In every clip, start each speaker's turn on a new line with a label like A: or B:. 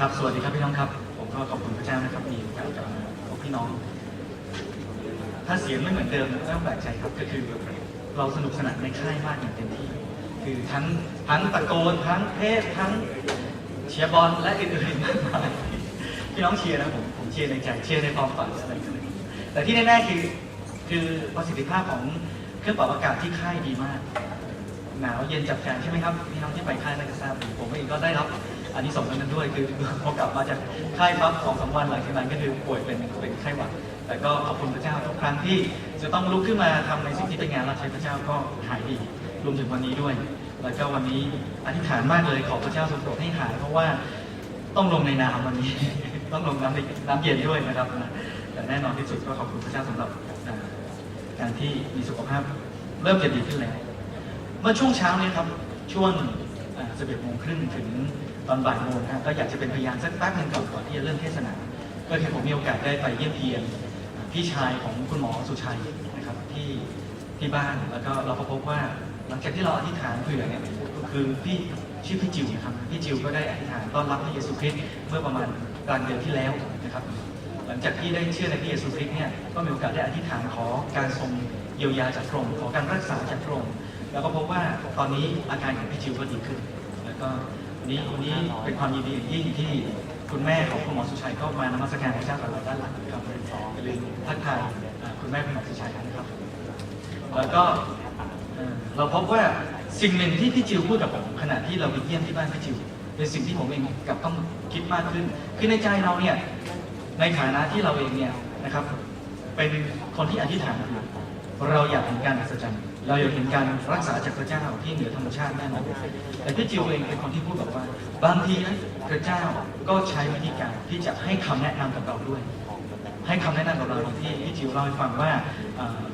A: ครับสวัสดีครับพี่น้องครับผมก็ขอบคุณพระเจ้านะครับมีโอกาสจะมาพบพี่น้องถ้าเสียงไม่เหมือนเดิมไม่ต้องแปลกใจครับก็คือเราสนุกสนานในค่ายมากอย่างเต็มที่คือทั้งตะโกนทั้งเทศทั้งเชียร์บอลและอื่นๆมากมายพี่น้องเชียร์นะผมเชียร์ในใจเชียร์ในความฝันอะไรกันเลยแต่ที่แน่ๆคือประสิทธิภาพของเครื่องปรับอากาศที่ค่ายดีมากหนาวเย็นจับใจใช่ไหมครับพี่น้องที่ไปค่ายน่าจะทราบผมเองก็ได้รับอันนี้ส่งนั้นด้วยคือพอกลับมาจากค่ายปั๊บ2-3 วันหลังจากนั้นก็คือป่วยเป็นไข้หวัดแต่ก็ขอบคุณพระเจ้าทุกครั้งที่จะต้องลุกขึ้นมาทำในสิ่งที่เป็นงานรับใช้พระเจ้าก็หายดีรวมถึงวันนี้ด้วยแล้วก็วันนี้อธิษฐานมากเลยขอพระเจ้าทรงโปรดให้หายเพราะว่าต้องลงในน้ำวันนี้ ต้องลงน้ำเย็นด้วยนะครับแต่แน่นอนที่สุดก็ขอบคุณพระเจ้าสำหรับการที่มีสุขภาพเริ่มจะดีขึ้นแล้วเมื่อช่วงเช้านี้ครับช่วง11:30 ถึงตอนบ่ายโมงก็อยากจะเป็นพยานสักแป๊บนึงก่อนที่จะเริ่มเทศนาก็คือผมมีโอกาสได้ไปเยี่ยมเยียนพี่ชายของคุณหมอสุชัยนะครับที่บ้านแล้วก็เราพบว่าหลังจากที่เราอธิษฐานเผื่อเนี่ยคือพี่ชื่อพี่จิวนะครับพี่จิวก็ได้อธิษฐานต้อนรับพระเยซูคริสต์เมื่อประมาณกลางเดือนที่แล้วนะครับหลังจากที่ได้เชื่อในพระเยซูคริสต์เนี่ยก็มีโอกาสได้อธิษฐานขอการทรงเยียวยาจากพระองค์ขอการรักษาจากพระองค์แล้วก็พบว่าตอนนี้อาการของพี่จิวก็ดีขึ้นแล้วก็วันนี้เป็นความยินดียิ่งที่คุณแม่ของคุณหมอสุชัยก็มานมัสการพระเจ้ากับเราด้านหลังครับอย่าลืมทักทายคุณแม่คุณหมอสุชัยนะครับแล้วก็เราพบว่าสิ่งหนึ่งที่พี่จิวพูดกับผมขณะที่เราไปเยี่ยมที่บ้านพี่จิวเป็นสิ่งที่ผมเองกับต้องคิดมากขึ้นคือในใจเราเนี่ยในฐานะที่เราเองเนี่ยนะครับเป็นคนที่อธิษฐานเราอยากเห็นการอัศจรรย์เราอยากเห็นการรักษาจากพระเจ้าที่เหนือธรรมชาติแน่นอนแต่พี่จิวเองเป็นคนที่พูดแบบว่าบางทีนะพระเจ้าก็ใช้วิธีการที่จะให้คำแนะนำกับเราด้วยให้คำแนะนำกับเราที่พี่จิวเล่าให้ฟังว่า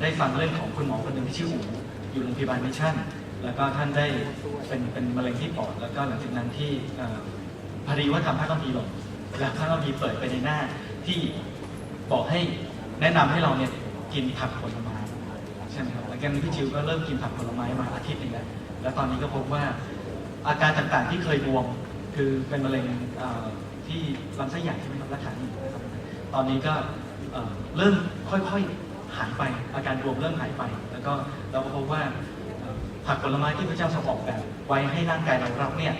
A: ได้ฟังเรื่องของคุณหมอคนหนึ่งที่ชื่ออู๋อยู่โรงพยาบาลมิชชั่นแล้วก็ท่านได้เป็นมะเร็งที่ปอดแล้วก็หลังจากนั้นที่พอดีว่าทำพระคัมภีร์หล่นแล้วพระคัมภีร์เปิดไปในหน้าที่บอกให้แนะนำให้เราเนี่ยกินผักผลไม้ใช่ไหมครับแล้วแกพี่จิวก็เริ่มกินผักผลไม้มาอาทิตย์หนึ่งแล้วตอนนี้ก็พบว่าอาการต่างๆที่เคยบวมคือเป็นมะเร็งที่ลำไส้ใหญ่ใช่ไหมครับรักษาอยู่ตอนนี้ก็เริ่มค่อยๆหายไปอาการบวมเริ่มหายไปแล้วก็เราก็พบว่าผักผลไม้ที่พระเจ้าทรงออกแบบไว้ให้ร่างกายเรารับเนี่ย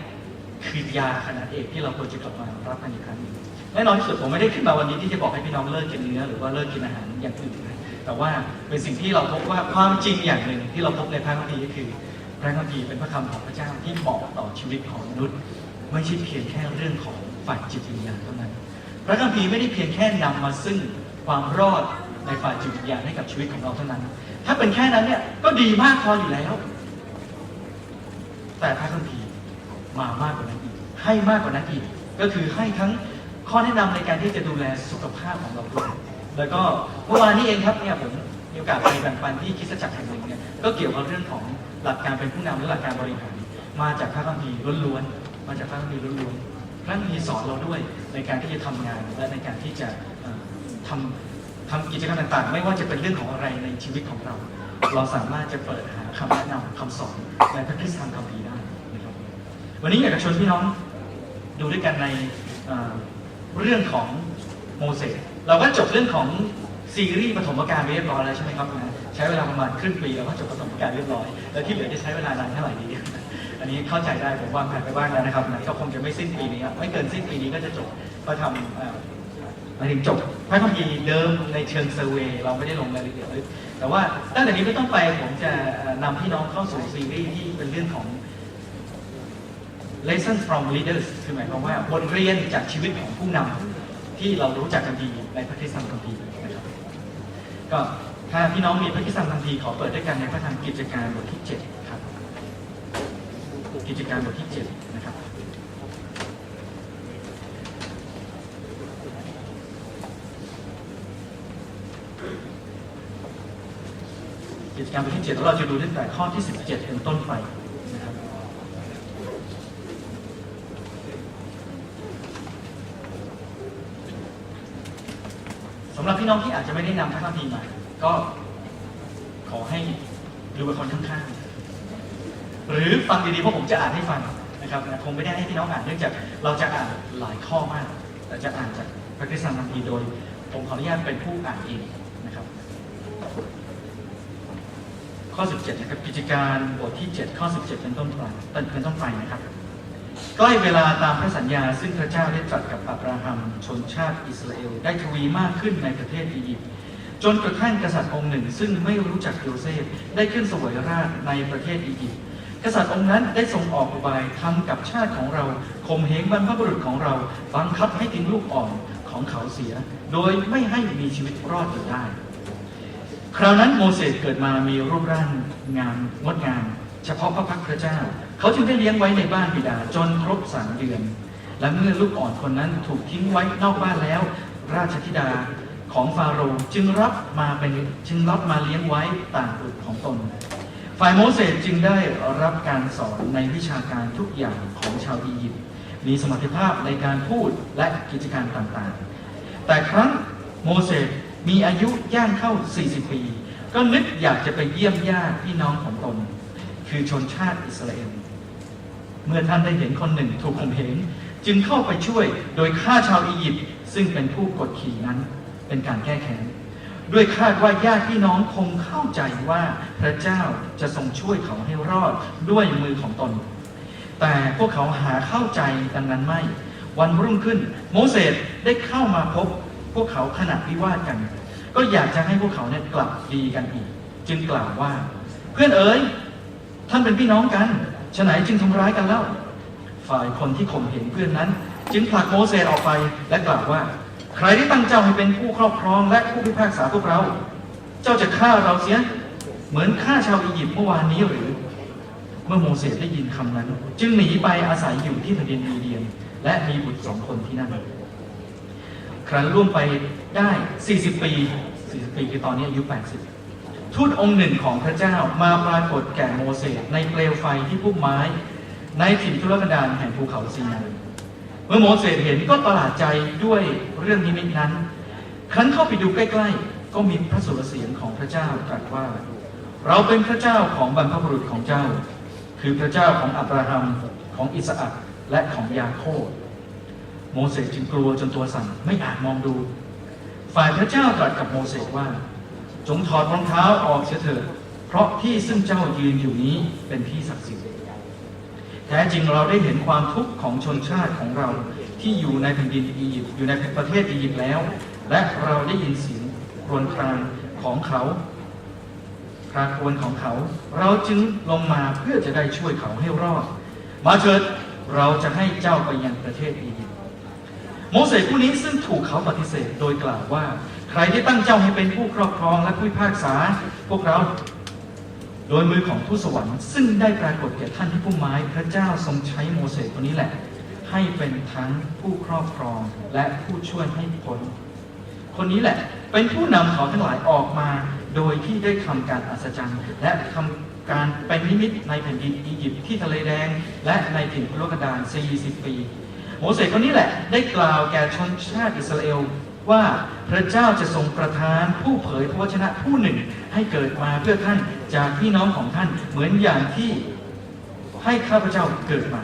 A: คือยาขนาดเอกที่เราควรจะกลับมารับมันอีกครั้งนึงแน่นอนที่สุดผมไม่ได้ขึ้นมาวันนี้ที่จะบอกให้พี่น้องเลิกกินเนื้อหรือว่าเลิกกินอาหารอย่างอื่นนะแต่ว่าเป็นสิ่งที่เราพบว่าความจริงอย่างหนึ่งที่เราพบในพระคัมภีร์ก็คือพระคัมภีร์เป็นพระคำของพระเจ้าที่เหมาะต่อชีวิตของมนุษย์ไม่ใช่เพียงแค่เรื่องของฝ่ายจิตวิญญาณเท่านั้นพระคัมภีร์ไม่ได้เพียงแค่นำมาซึ่งความรอดในฝ่ายจิตวิญญาณให้กับชีวิตของเราเท่านั้นถ้าเป็นแค่นั้นเนี่ยก็ดีมากพออยู่แล้วแต่พระคัมภีร์มามากกว่านั้นอีกให้มากกว่านั้นอีกก็คือให้ทั้งข้อแนะนำในการที่จะดูแลสุขภาพของเราด้วยแล้วก็เมื่อวานนี้เองครับเนี่ยผมมีโอกาสไปแบ่งปันที่คริสตจักรแห่งหนึ่งเนี่ยก็เกี่ยวกับเรื่องของหลักการเป็นผู้นำและหลักการบริหารมาจากพระคัมภีร์ล้วนๆมาจากพระคัมภีร์ล้วนๆพระคัมภีร์สอนเราด้วยในการที่จะทำงานและในการที่จะทำกิจกรรมต่างๆไม่ว่าจะเป็นเรื่องของอะไรในชีวิตของเราเราสามารถจะเปิดหาคำแนะนำคำสอนในพระคริสตธรรมคัมภีร์ได้นะครับวันนี้อยากจะชวนพี่น้องดูด้วยกันในเรื่องของโมเสสเราก็จบเรื่องของซีรีส์ปฐมกาลไปเรียบร้อยแล้วใช่ไหมครับใช้เวลาประมาณครึ่งปีเราก็จบปฐมกาลเรียบร้อยแล้วที่เหลือจะใช้เวลานานเท่าไหร่ดีอันนี้เข้าใจได้ผมวางแผนไปบ้างแล้วนะครับก็คงจะไม่สิ้นปีนี้ครับไม่เกินสิ้นปีนี้ก็จะจบก็ทำมาถึงจบพระคัมภีร์เดิมในเชิงเซอร์เวย์เราไม่ได้ลงรายละเอียดเลยแต่ว่าตั้งแต่นี้ไม่ต้องไปผมจะนำพี่น้องเข้าสู่ซีรีส์ที่เป็นเรื่องของ Lessons from Leaders คือหมายความว่าบทเรียนจากชีวิตของผู้นำที่เรารู้จักกันดีในพระคริสตธรรมคัมภีร์นะครับก็ถ้าพี่น้องมีพระคริสตธรรมคัมภีร์ขอเปิดด้วยกันในพระธรรมกิจการบทที่7ครับกิจการบทที่7นะครับกิจการบทที่7เราจะดูตั้งแต่ข้อที่17เป็นต้นไปนะครับสำหรับพี่น้องที่อาจจะไม่ได้นำพระคัมภีร์มาก็ขอให้ดูเป็นคนข้างๆหรือฟังดีๆเพราะผมจะอ่านให้ฟัง นะครับคงไม่ได้ให้พี่น้องอ่านเนื่องจากเราจะอ่านหลายข้อมากเราจะอ่านจากพระคัมภีร์โดยผมขออนุญาตเป็นผู้อ่านเองนะครับข้อ 17 นะครับกิจการบทที่ 7 ข้อ 17 เป็นต้นไปนะครับใกล้เวลาตามพระสัญญาซึ่งพระเจ้าได้ตรัสกับอับราฮัมชนชาติอิสราเอลได้ทวีมากขึ้นในประเทศอียิปต์จนกระทั่งกษัตริย์องค์หนึ่งซึ่งไม่รู้จักโยเซฟได้ขึ้นเสวยราชในประเทศอียิปต์กษัตริย์องค์นั้นได้ทรงออกอุบายทำกับชาติของเราข่มเหงบรรพบุรุษของเราบังคับให้กินลูกอ่อนของเขาเสียโดยไม่ให้มีชีวิตรอดอยู่ได้คราวนั้นโมเสสเกิดมามีรูปร่างงดงามเฉพาะพระพักตร์พระเจ้าเขาจึงได้เลี้ยงไว้ในบ้านบิดาจนครบ3 เดือนและเมื่อลูกอ่อนคนนั้นถูกทิ้งไว้นอกบ้านแล้วราชธิดาของฟาโรห์จึงรับมาเลี้ยงไว้ต่างบุตรของตนฝ่ายโมเสสจึงได้รับการสอนในวิชาการทุกอย่างของชาวอียิปต์มีสมรรถภาพในการพูดและกิจการต่างๆแต่ครั้งโมเสสมีอายุย่างเข้า40 ปีก็นึกอยากจะไปเยี่ยมญาติพี่น้องของตนคือชนชาติอิสราเอลเมื่อท่านได้เห็นคนหนึ่งถูกข่มเหงจึงเข้าไปช่วยโดยฆ่าชาวอียิปต์ซึ่งเป็นผู้กดขี่นั้นเป็นการแก้แค้นด้วยคาดว่าญาติพี่น้องคงเข้าใจว่าพระเจ้าจะทรงช่วยเขาให้รอดด้วยมือของตนแต่พวกเขาหาเข้าใจดังนั้นไม่วันรุ่งขึ้นโมเสสได้เข้ามาพบพวกเขาขณะวิวาทกันก็อยากจะให้พวกเขาเนี่ยกลับดีกันอีกจึงกล่าวว่าเพื่อนเอ๋ยท่านเป็นพี่น้องกันฉะไหนจึงทำร้ายกันเล่าฝ่ายคนที่ข่มเหงเพื่อนนั้นจึงผลักโมเสสออกไปและกล่าวว่าใครที่ตั้งเจ้าให้เป็นผู้ครอบครองและผู้พิพากษาพวกเราเจ้าจะฆ่าเราเสียเหมือนฆ่าชาวอียิปต์เมื่อวานนี้หรือเมื่อโมเสสได้ยินคำนั้นจึงหนีไปอาศัยอยู่ที่แผ่นดินมีเดียนและมีบุตร2 คนที่นั่นครั้นล่วงไปได้40 ปีคือตอนนี้อายุ80ทูตองค์หนึ่งของพระเจ้ามาปรากฏแก่โมเสสในเปลวไฟที่พุ่มไม้ในถิ่นทุรกันดารแห่งภูเขาซีนายเมื่อโมเสสเห็นก็ประหลาดใจด้วยเรื่องนิมิตนั้นครั้นเข้าไปดูใกล้ๆก็มีพระสุรเสียงของพระเจ้าตรัสว่าเราเป็นพระเจ้าของบรรพบุรุษของเจ้าคือพระเจ้าของอับราฮัมของอิสอัคและของยาโคบโมเสสจึงกลัวจนตัวสั่นไม่อาจมองดูฝ่ายพระเจ้าตรัสกับโมเสสว่าจงถอดรองเท้าออกเสียเถิดเพราะที่ซึ่งเจ้ายืนอยู่นี้เป็นที่ศักดิ์สิทธิ์แท้จริงเราได้เห็นความทุกข์ของชนชาติของเราที่อยู่ในแผ่นดินอียิปต์อยู่ในประเทศอียิปต์แล้วและเราได้ยินเสียงครวญครางของเขาครางครวญของเขาเราจึงลงมาเพื่อจะได้ช่วยเขาให้รอดมาเถิดเราจะให้เจ้าไปยังประเทศอียิปต์โมเสสผู้นี้ซึ่งถูกเขาปฏิเสธโดยกล่าวว่าใครที่ตั้งเจ้าให้เป็นผู้ครอบครองและผู้พิพากษาพวกเราโดยมือของทูตสวรรค์ซึ่งได้ปรากฏแก่ท่านที่พุ่มไม้พระเจ้าทรงใช้โมเสสคนนี้แหละให้เป็นทั้งผู้ครอบครองและผู้ช่วยให้พ้นคนนี้แหละเป็นผู้นำเขาทั้งหลายออกมาโดยที่ได้ทำการอัศจรรย์และทำการเป็นนิมิตในแผ่นดินอียิปต์ที่ทะเลแดงและในถิ่นทุรกันดาร40 ปีโมเสสคนนี้แหละได้กล่าวแก่ชนชาติอิสราเอลว่าพระเจ้าจะทรงประทานผู้เผยพระวจนะผู้หนึ่งให้เกิดมาเพื่อท่านจากพี่น้องของท่านเหมือนอย่างที่ให้ข้าพเจ้าเกิดมา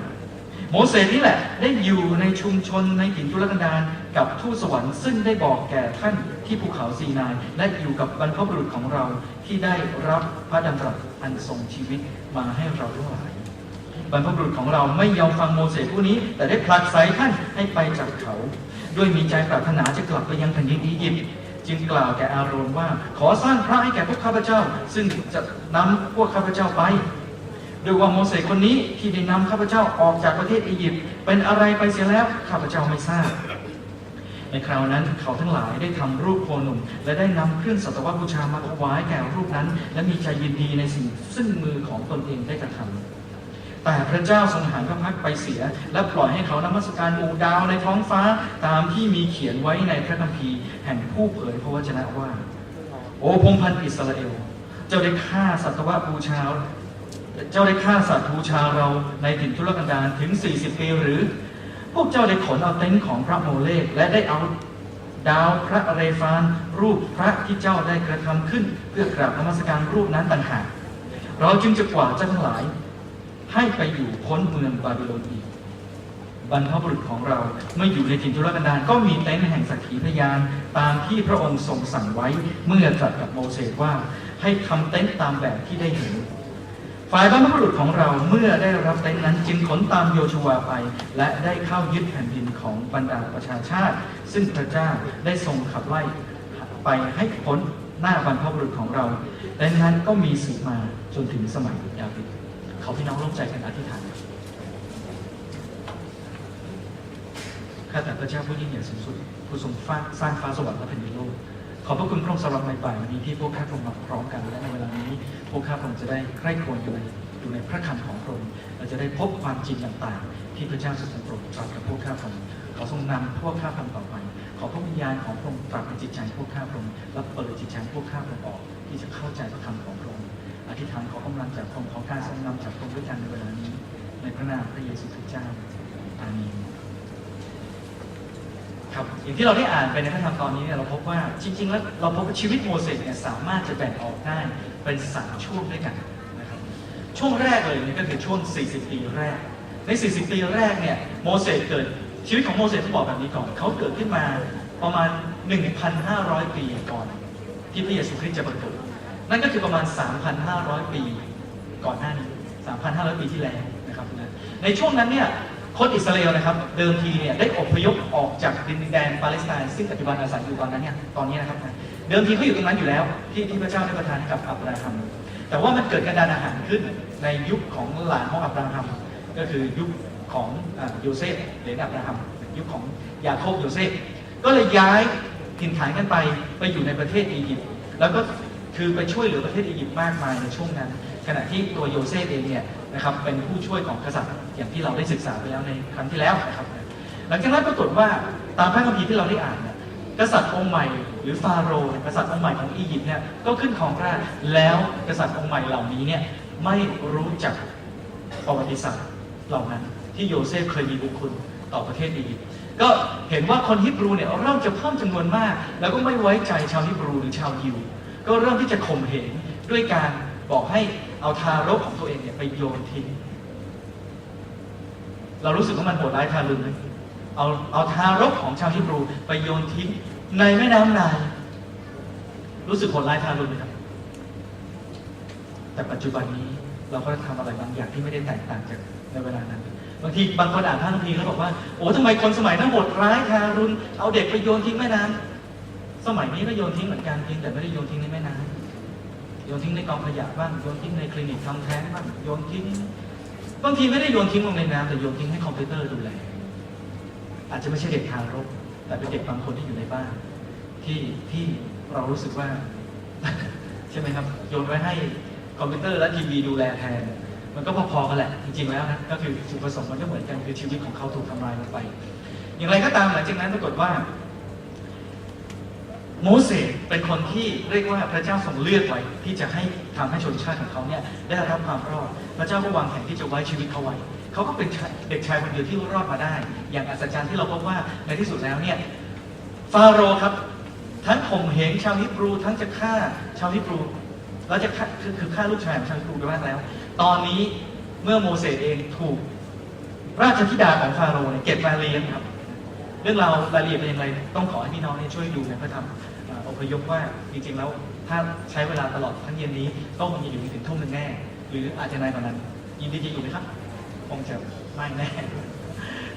A: โมเสสนี่แหละได้อยู่ในชุมชนในถิ่นทุรกันดารกับทูตสวรรค์ซึ่งได้บอกแก่ท่านที่ภูเขาซีนายและอยู่กับบรรพบุรุษของเราที่ได้รับพระดำรัสอันทรงชีวิตมาให้เราทั้งหลายบรรพบุรุษของเราไม่ยอมฟังโมเสสผู้นี้แต่ได้ผลักไสท่านให้ไปจากเขาด้วยมีใจปรารถนาจะกลับไปยังแผ่นดินอียิปต์จึงกล่าวแก่อาโรนว่าขอสร้างพระให้แก่พวกข้าพเจ้าซึ่งจะนำพวกข้าพเจ้าไปโดยว่าโมเสสคนนี้ที่ได้นำข้าพเจ้าออกจากประเทศอียิปต์เป็นอะไรไปเสียแล้วข้าพเจ้าไม่ทราบในคราวนั้นเขาทั้งหลายได้ทำรูปโคหนุ่มและได้นำเครื่องสัตวบูชามาถวายแก่รูปนั้นและมีใจยินดีในสิ่งซึ่งมือของตนเองได้กระทำแต่พระเจ้าทรงหันพระพักตร์ไปเสียและปล่อยให้เขานมัสการหมู่ดาวในท้องฟ้าตามที่มีเขียนไว้ในพระคัมภีร์แห่งผู้เผยพระวจนะว่าโอ้พงศ์พันธุ์อิสราเอลเจ้าได้ฆ่าสัตวบูชาเจ้าได้ฆ่าสัตว์บูชาเราในถิ่นทุรกันดารถึง40 ปีหรือพวกเจ้าได้ขนเอาเต็นท์ของพระโมเลกและได้เอาดาวพระเรฟานรูปพระที่เจ้าได้กระทำขึ้นเพื่อกราบนมัสการรูปนั้นต่างหากเราจึงจะกวาดเจ้าทั้งหลาย ให้ไปอยู่พ้นเมืองบาบิโลนอีกบรรพบุรุษของเราเมื่ออยู่ในถิ่นทุรกันดารก็มีเต็นท์แห่งสักขีพยานตามที่พระองค์ทรงสั่งไว้เมื่อตรัสกับโมเสสว่าให้ทำเต็นท์ตามแบบที่ได้เห็นฝ่ายบรรพบุรุษของเราเมื่อได้รับเต็นท์นั้นจึงขนตามโยชูวาไปและได้เข้ายึดแผ่นดินของบรรดาประชาชาติซึ่งพระเจ้าได้ทรงขับไล่ไปให้พ้นหน้าบรรพบุรุษของเราเต็นท์นั้นก็มีสืบมาจนถึงสมัยดาวิดเขาพี่น้องร่วมใจกันอธิษฐานข้าแต่พระเจ้าผู้ยิ่งใหญ่สูงสุดผู้ทรงสร้างฟ้าสวรรค์และแผ่นดินโลกขอบพระคุณพระองค์สำหรับในบ่ายวันนี้ที่พวกข้าพระองค์มาพร้อมกันและในเวลานี้พวกข้าพระองค์จะได้ใคร่ครวญอยู่ในพระคำของพระองค์เราจะได้พบความจริงต่างๆที่พระเจ้าทรงโปรดตรัสกับพวกข้าพระองค์ขอทรงนำพวกข้าพระองค์ต่อไปขอพระวิญญาณของพระองค์ตรัสในจิตใจพวกข้าพระองค์และเปิดจิตใจพวกข้าพระองค์ออกที่จะเข้าใจพระคำของพระองค์อธิษฐานขอกำลังจากพระองค์ขอการทรงนำจากพระองค์ด้วยกันในเวลานี้ในพระนามพระเยซูคริสต์เจ้าอาเมนครับอย่างที่เราได้อ่านไปในพระธรรมตอนนี้เนี่ยเราพบว่าจริงๆแล้วเราพบว่าชีวิตโมเสสเนี่ยสามารถจะแบ่งออกได้เป็น3ช่วงด้วยกันนะครับช่วงแรกเลยนี่ก็คือช่วง40ปีแรกใน40ปีแรกเนี่ยโมเสสเกิดชีวิตของโมเสสต้องบอกแบบนี้ก่อนเขาเกิดขึ้นมาประมาณ 1,500 ปีก่อนที่พระเยซูคริสต์จะบังเกิดนั่นก็คือประมาณ 3,500 ปีก่อนหน้านี้ 3,500 ปีที่แล้วนะครับในช่วงนั้นเนี่ยคนอิสราเอลนะครับเดิมทีเนี่ยได้อพยพออกจากดินแดนปาเลสไตน์ซึ่งปัจจุบันอาศัยอยู่ตอนนั้นเนี่ยตอนนี้นะครับเดิมทีเขาอยู่ตรงนั้นอยู่แล้วที่พระเจ้าได้ประทานให้กับอับราฮัมแต่ว่ามันเกิดการทานอาหารขึ้นในยุคของหลานของอับราฮัมก็คือยุคของโยเซฟหรืออับราฮัมยุคของยาโคบโยเซฟก็เลยย้ายถิ่นฐานกันไปอยู่ในประเทศอียิปต์แล้วก็คือไปช่วยเหลือประเทศอียิปต์มากมายในช่วงนั้นขณะที่ตัวโยเซฟเองเนี่ยนะครับเป็นผู้ช่วยของกษัตริย์อย่างที่เราได้ศึกษาไปแล้วในครั้งที่แล้วนะครับหลังจากนั้นปรากฏว่าตามพระคัมภีร์ที่เราได้อ่านเนี่ยกษัตริย์องค์ใหม่หรือฟาโรห์กษัตริย์องค์ใหม่ของอียิปต์เนี่ยก็ขึ้นครองราชย์แล้วกษัตริย์องค์ใหม่เหล่านี้เนี่ยไม่รู้จักประวัติศาสตร์เหล่านั้นที่โยเซฟเคยมีบุญคุณต่อประเทศอียิปต์ก็เห็นว่าคนฮิบรูเนี่ยเริ่มจะเพิ่มจำนวนมากแล้วก็ไม่ไว้ใจชาวฮิบรูหรือชาวยิวก็เริ่มที่จะข่มเหงด้วยการบอกให้เอาทารกของตัวเองเนี่ยไปโยนทิ้งเรารู้สึกว่ามันโหดร้ายทารุณเลยเอาทารกของชาวฮิบรูไปโยนทิ้งในแม่น้ำไนล์รู้สึกโหดร้ายทารุณไหมครับแต่ปัจจุบันนี้เราก็ทำอะไรบางอย่างที่ไม่ได้แตกต่างจากในเวลานั้นบางทีบางคนอ่านพระคัมภีร์แล้วบอกว่าโอ้ทำไมคนสมัยนั้นโหดร้ายทารุณเอาเด็กไปโยนทิ้งแม่น้ำสมัยนี้ก็โยนทิ้งเหมือนกันเพียงแต่ไม่ได้โยนทิ้งในแม่น้ำโยนทิ้งในกองขยะบ้างโยนทิ้งในคลินิกทำแท้งบ้างโยนทิ้งบางทีไม่ได้โยนทิ้งลงในน้ำแต่โยนทิ้งให้คอมพิวเตอร์ดูแลอาจจะไม่ใช่เด็กทารกแต่เป็นเด็กบางคนที่อยู่ในบ้านที่เรารู้สึกว่าใช่ไหมครับโยนไว้ให้คอมพิวเตอร์และทีวีดูแลแทนมันก็พอๆกันแหละจริงๆแล้วนะก็คือจุดประสงค์มันก็เหมือนกันคือชีวิตของเขาถูกทำลายลงไปอย่างไรก็ตามหลังจากนั้นปรากฏว่าโมเสสเป็นคนที่เรียกว่าพระเจ้าทรงเลือกไว้ที่จะให้ทำให้ชนชาติของเขาเนี่ยได้รับความรอดพระเจ้าก็วางแผนที่จะไว้ชีวิตเขาไว้เขาก็เป็นเด็กชายคนเดียวที่รอดมาได้อย่างอัศจรรย์ที่เราพบว่าในที่สุดแล้วเนี่ยฟาโรห์ครับทั้งข่มเหงชาวฮิบรูทั้งจะฆ่าชาวฮิบรูแล้วจะคือฆ่าลูกชายของชาวฮิบรูไปมากแล้วตอนนี้เมื่อโมเสสเองถูกราชธิดาของฟาโรห์เก็บมาเลี้ยงครับเรื่องราวรายละเอียดเป็นอย่างไรต้องขอให้พี่น้องช่วยดูในพระธรรมอพยพว่าจริงๆแล้วถ้าใช้เวลาตลอดทั้งเย็นนี้ก็คงจะอยู่ถึงทุ่มหนึ่งแน่หรืออาจจะนานกว่านั้นยินดีจะอยู่ไหมครับคงจะไม่แน่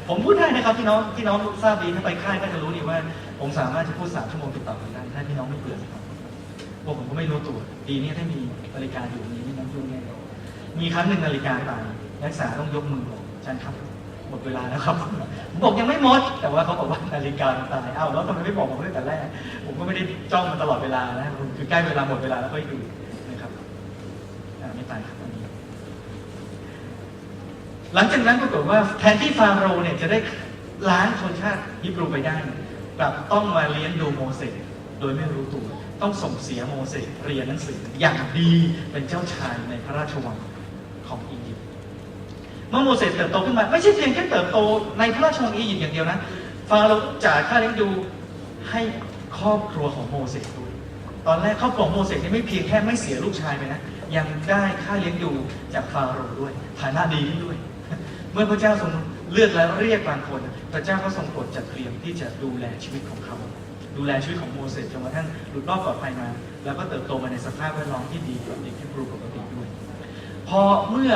A: ผมพูดได้นะครับพี่น้องทราบดีถ้าไปค่ายก็จะรู้ดีว่าผมสามารถจะพูด3 ชั่วโมงติดต่อกันได้ถ้าพี่น้องไม่เบื่อครับพวกผมก็ไม่รู้ตัวดีนี่ถ้ามีนาฬิกาอยู่นี้ไม่น้องยุ่งแน่มีครั้งหนึ่งนาฬิกาตายนักศึกษาต้องยกมือบอกอาจารย์ครับหมดเวลาแล้วครับผมบอกยังไม่หมดแต่ว่าเขาบอกว่านาฬิกาตายอ้าวแล้วทำไมไม่บอกผมตั้งแต่แรกผมก็ไม่ได้จ้องมันตลอดเวลานะคือใกล้เวลาหมดเวลาแล้วค่อยดูนะครับไม่ตายครับวันนี้หลังจากนั้นปรากฏว่าแทนที่ฟาโรห์เนี่ยจะได้ล้างชนชาติฮิบรูไปได้กลับต้องมาเลี้ยงดูโมเสสโดยไม่รู้ตัวต้องส่งเสียโมเสสเรียนหนังสืออย่างดีเป็นเจ้าชายในพระราชวังของอียิปต์เมื่อโมเสสเติบโตขึ้นมาไม่ใช่เพียงแค่เติบโตในพระราชวังอียิปต์อย่างเดียวนะฟาโรห์จ่ายค่าเลี้ยงดูให้ครอบครัวของโมเสสด้วย ตอนแรกครอบครัวโมเสสไม่เพียงแค่ไม่เสียลูกชายไปนะยังได้ค่าเลี้ยงดูจากฟาโรห์ด้วยฐานะดีขึ้นด้วยเมื่อพระเจ้าทรงเลือกและเรียกบางคนพระเจ้าก็ทรงโปรดจัดเตรียมที่จะดูแลชีวิตของเขาดูแลชีวิตของโมเสสจนกระทั่งหลุดรอดปลอดภัยมาแล้วก็เติบโตมาในสภาพแวดล้อมที่ดีกว่าเด็กที่ปลูกปกติด้วยพอเมื่อ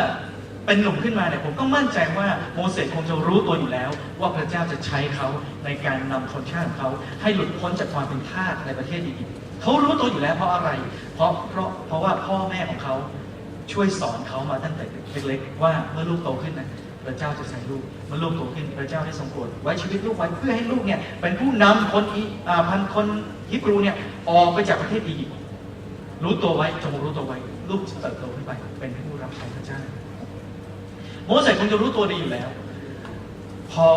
A: เป็นหนุ่มขึ้นมาเนี่ยผมก็มั่นใจว่าโมเสสคงจะรู้ตัวอยู่แล้วว่าพระเจ้าจะใช้เขาในการนำชนชาติของเขาให้หลุดพ้นจากความเป็นทาสในประเทศอียิปต์เขารู้ตัวอยู่แล้วเพราะอะไรเพราะว่าพ่อแม่ของเขาช่วยสอนเขามาตั้งแต่เล็กๆว่าเมื่อลูกโตขึ้นนะพระเจ้าจะใส่ลูกเมื่อลูกโตขึ้นพระเจ้าได้ทรงโปรดไว้ชีวิตลูกไว้เพื่อให้ลูกเนี่ยเป็นผู้นำคนฮิบรูเนี่ยออกไปจากประเทศอียิปต์รู้ตัวไว้จงรู้ตัวไว้ลูกจะเติบโตขึ้นไปเป็นผู้รับใช้พระเจ้าโมเสสคงจะรู้ตัวดีอยู่แล้วพอ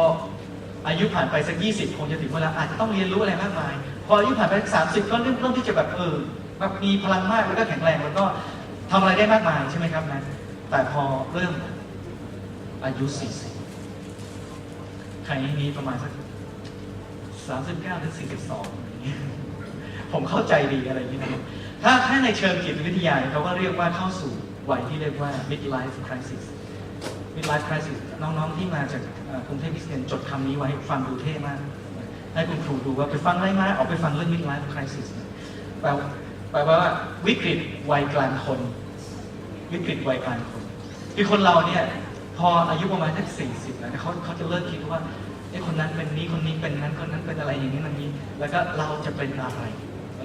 A: อายุผ่านไปสัก20คงจะถึงเวลาอาจจะต้องเรียนรู้อะไรมากมายพออายุผ่านไปสัก30ก็เริ่มที่จะแบบมีพลังมากแล้วก็แข็งแรงแล้วก็ทำอะไรได้มากมายใช่ไหมครับนะแต่พอเริ่มอายุ40ใครนี้ประมาณสัก39ถึง42ผมเข้าใจดีอะไรอย่างนี้นะครับถ้าในเชิงจิตวิทยาเขาก็เรียกว่าเข้าสู่วัยที่เรียกว่า midlife crisis midlife crisis น้องๆที่มาจากกรุงเทพคริสเตียนจดคำนี้ไว้ฟังดูเท่มากให้คุณครูดูว่าไปฟังอะไรมาออกไปฟังเรื่อง midlife crisis แปลว่าวิกฤตวัยกลางคนวิกฤตวัยกลางคนคือคนเราเนี่ยพออายุประมาณสัก40แล้วเขาจะเริ่มคิดว่าไอ้คนนั้นเป็นนี้คนนี้เป็นนั้นคนนั้นเป็นอะไรอย่างนี้นั้นนี้แล้วก็เราจะเป็นอะไร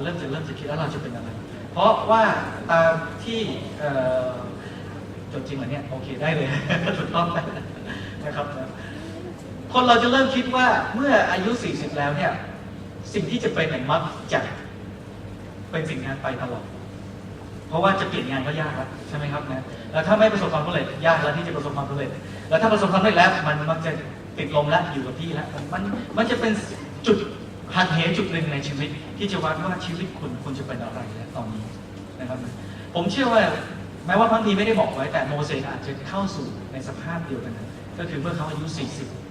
A: เริ่มจะคิดว่าเราจะเป็นอะไรเพราะว่าตามที่จดจริงเหรอเนี่ยโอเคได้เลยถูกต้องนะครับคนเราจะเริ่มคิดว่าเมื่ออายุ40แล้วเนี่ยสิ่งที่จะเป็นมักจะเป็นสิ่งนั้นไปตลอดเพราะว่าจะเปลี่ยนงานก็ยากแล้วใช่ไหมครับนะแล้วถ้าไม่ประสบความสำเร็จยากแล้วที่จะประสบความสำเร็จแล้วถ้าประสบความสำเร็จแล้วมันมักจะติดลมแล้วอยู่กับที่แล้วมันจะเป็นจุดหักเหจุดหนึ่งในชีวิตที่จะวัดว่าชีวิตคุณจะเป็นอะไรแล้วตอนนี้นะครับผมเชื่อว่าแม้ว่าพระคัมภีร์ไม่ได้บอกไว้แต่โมเสสอาจจะเข้าสู่ในสภาพเดียวกันนะก็คือเมื่อเขาอายุ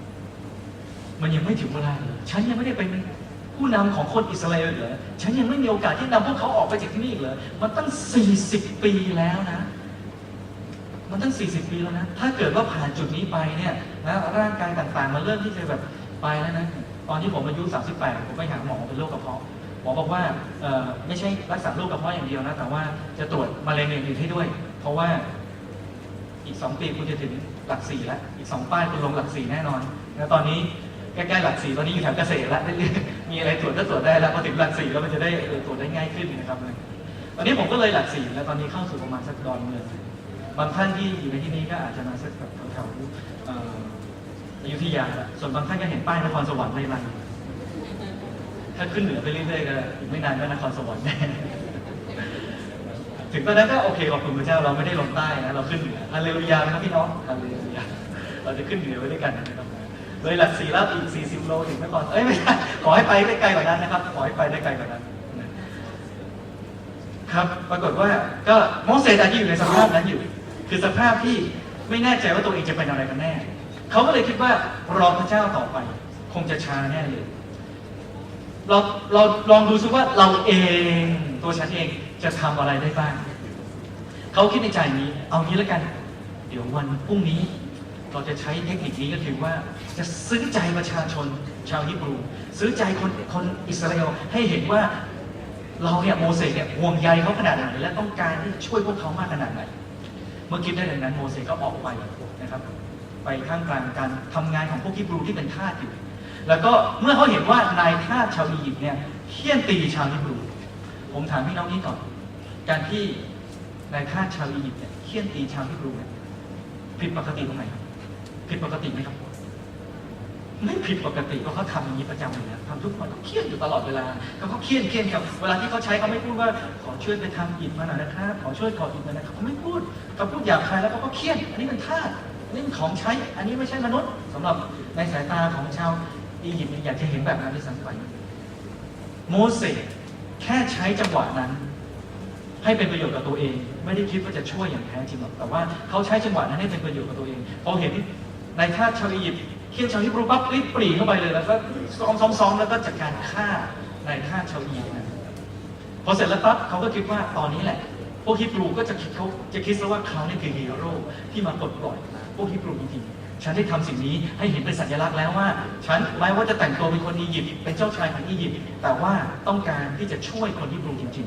A: 40มันยังไม่ถึงเวลาเลยฉันยังไม่ได้เป็นผู้นำของคนอิสราเอลเหรอฉันยังไม่มีโอกาสที่นำพวกเขาออกไปจากที่นี่อีกเหรอมันตั้ง40 ปีแล้วนะมันตั้ง40 ปีแล้วนะถ้าเกิดว่าผ่านจุดนี้ไปเนี่ยนะร่างกายต่างๆมันเริ่มที่จะแบบไปแล้วนะตอนที่ผมอายุ38ผมไปหาหมอเป็นโรคกระเพาะหมอบอกว่าไม่ใช่รักษาโรคกระเพาะอย่างเดียวนะแต่ว่าจะตรวจมะเร็งอย่างอื่นให้ด้วยเพราะว่าอีก2 ปีคุณจะถึงหลัก4แล้วอีก2 ป้ายคุณลงหลัก4แน่นอนแล้วตอนนี้ใกล้ๆหลัก4ตอนนี้อยู่แถวเกษตรแล้วมีอะไรตรวจก็ตรวจได้แล้วพอถึงหลัก4แล้วมันจะได้ตรวจได้ง่ายขึ้นนะครับตอนนี้ผมก็เลยหลัก4แล้วตอนนี้เข้าสู่ประมาณสักดอนเมืองบางท่านที่อยู่ในที่นี้ก็อาจจะมาสักแถวอยุธยาส่วนบางท่านก็เห็นป้ายนครสวรรค์ในไลน์ถ้าขึ้นเหนือไปเรื่อยๆก็อีกไม่นานก็นครสวรรค์แน่ถึงตอนนั้นก็โอเคขอบคุณพระเจ้าเราไม่ได้ลงใต้นะเราขึ้นเหนือฮาเลลูยานะครับพี่น้องฮาเลลูยาเราจะขึ้นเหนือไว้ด้วยกันนะครับเลยหลัก4แล้วอีก40 โลถึงนครไม่ใช่ขอให้ไปได้ไกลกว่านั้นนะครับขอให้ไปได้ไกลกว่านั้นครับปรากฏว่าก็โมเสสอาจจะอยู่ในสภาพนั้นอยู่คือสภาพที่ไม่แน่ใจว่าตัวเองจะเป็นอะไรกันแน่เขาก็เลยคิดว่ารอพระเจ้าต่อไปคงจะช้าแน่เลยเราลองดูซิว่าเราเองตัวฉันเองจะทำอะไรได้บ้างเขาคิดในใจนี้เอางี้แล้วกันเดี๋ยววันพรุ่งนี้เราจะใช้เทคนิคนี้ก็คือว่าจะซื้อใจประชาชนชาวฮิบรูซื้อใจคนอิสราเอลให้เห็นว่าเราเนี่ยโมเสสเนี่ยห่วงใยเขาขนาดไหนและต้องการที่ช่วยพวกเขามากขนาดไหนเมื่อคิดได้ดังนั้นโมเสสก็ออกไปนะครับไปท่ามกลางการทำงานของพวกฮิบรูที่เป็นทาสอยู่แล้วก็เมื่อเขาเห็นว่านายทาสชาวอียิปต์เนี่ยเคี่ยนตีชาวฮิบรูผมถามพี่น้องนี้ก่อนการที่นายทาสชาวอียิปต์เนี่ยเคี่ยนตีชาวฮิบรูเนี่ยผิดปกติตรงไหนผิดปกติไหมครับไม่ผิดปกติเพราะเขาทำอย่างนี้ประจำเลยนะทำทุกคนเขาเคี่ยนอยู่ตลอดเวลาเขาเคี่ยนครับเวลาที่เขาใช้เขาไม่พูดว่าขอช่วยไปทำอิฐมาหน่อยนะครับขอช่วยก่ออิฐมาหน่อยเขาไม่พูดเขาพูดหยาบคายแล้วเขาก็เคี่ยนอันนี้เป็นทาสอันนี้เป็นของใช้อันนี้ไม่ใช่มนุษย์สำหรับในสายตาของชาวอียิปต์อยากจะเห็นแบบนั้นที่สังไปโมเสสแค่ใช้จังหวะนั้นให้เป็นประโยชน์กับตัวเองไม่ได้คิดว่าจะช่วยอย่างแท้จริงหรอกแต่ว่าเขาใช้จังหวะนั้นให้เป็นประโยชน์กับตัวเองพอเห็นนายทาสชาวอียิปต์เคี่ยนชาวฮิบรูปั๊บรีบปรีเข้าไปเลยแล้วก็ซ้อมแล้วก็จัดการฆ่านายทาสชาวอียิปต์นะ พอเสร็จแล้วปั๊บเขาก็คิดว่าตอนนี้แหละพวกฮิบรูก็จะคิดซะว่าเขาเนี่ยคือฮีโร่ที่มาปลดปล่อยพวกฮิบรูจริงๆฉันได้ทำสิ่งนี้ให้เห็นเป็นสัญลักษณ์แล้วว่าฉันแม้ว่าจะแต่งตัวเป็นคนอียิปต์เป็นเจ้าชายของอียิปต์แต่ว่าต้องการที่จะช่วยคนฮิบรูจริง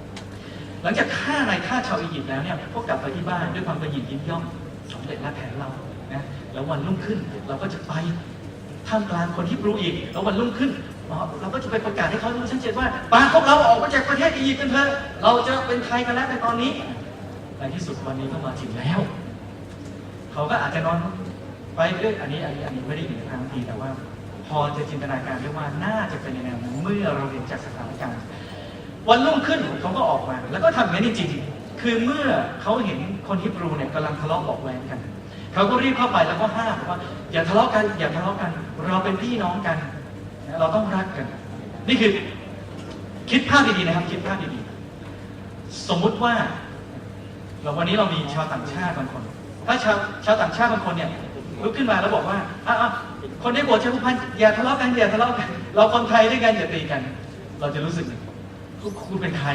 A: ๆหลังจากฆ่านายทาสชาวอียิปต์แล้วเนี่ยพวกกลับไปที่บ้านด้วยความกระหยิ่มยิ้มย่องสำเร็จแล้วแผนเรานะแล้ววันรุ่งขึ้นเราก็จะไปท่ามกลางคนฮิบรูอีกแล้ววันรุ่งขึ้นเราก็จะไปประกาศให้เขารู้ชัดเจนว่าพวกเราออกมาจากประเทศอียิปต์กันเถอะเราจะเป็นไทยกันแล้วในตอนนี้ในที่สุดวันนี้ก็มาถึงแล้วเขาก็อาจจะนอนไปเรื่อยอันนี้ไม่ได้อยู่ในทางทีแต่ว่าพอจะจินตนาการได้ว่าน่าจะเป็นในแนวนั้นเมื่อเราเห็นจากสถานการณ์วันรุ่งขึ้นเขาก็ออกมาแล้วก็ทำอย่างนี้จริงๆคือเมื่อเขาเห็นคนฮิบรูเนี่ยกำลังทะเลาะเบาะแว้งกันเขาก็รีบเข้าไปแล้วก็ห้ามว่าอย่าทะเลาะกันอย่าทะเลาะกันเราเป็นพี่น้องกันเราต้องรักกันนี่คือคิดภาพดีๆนะครับคิดภาพดีๆสมมุติว่าวันนี้เรามีชาวต่างชาติบางคนถ้าชาวต่างชาติบางคนเนี่ยลุกขึ้นมาแล้วบอกว่าคนในโบสถ์ชาวผู้พันอย่าทะเลาะกันอย่าทะเลาะกันเราคนไทยด้วยกันอย่าตีกันเราจะรู้สึกคุณเป็นใคร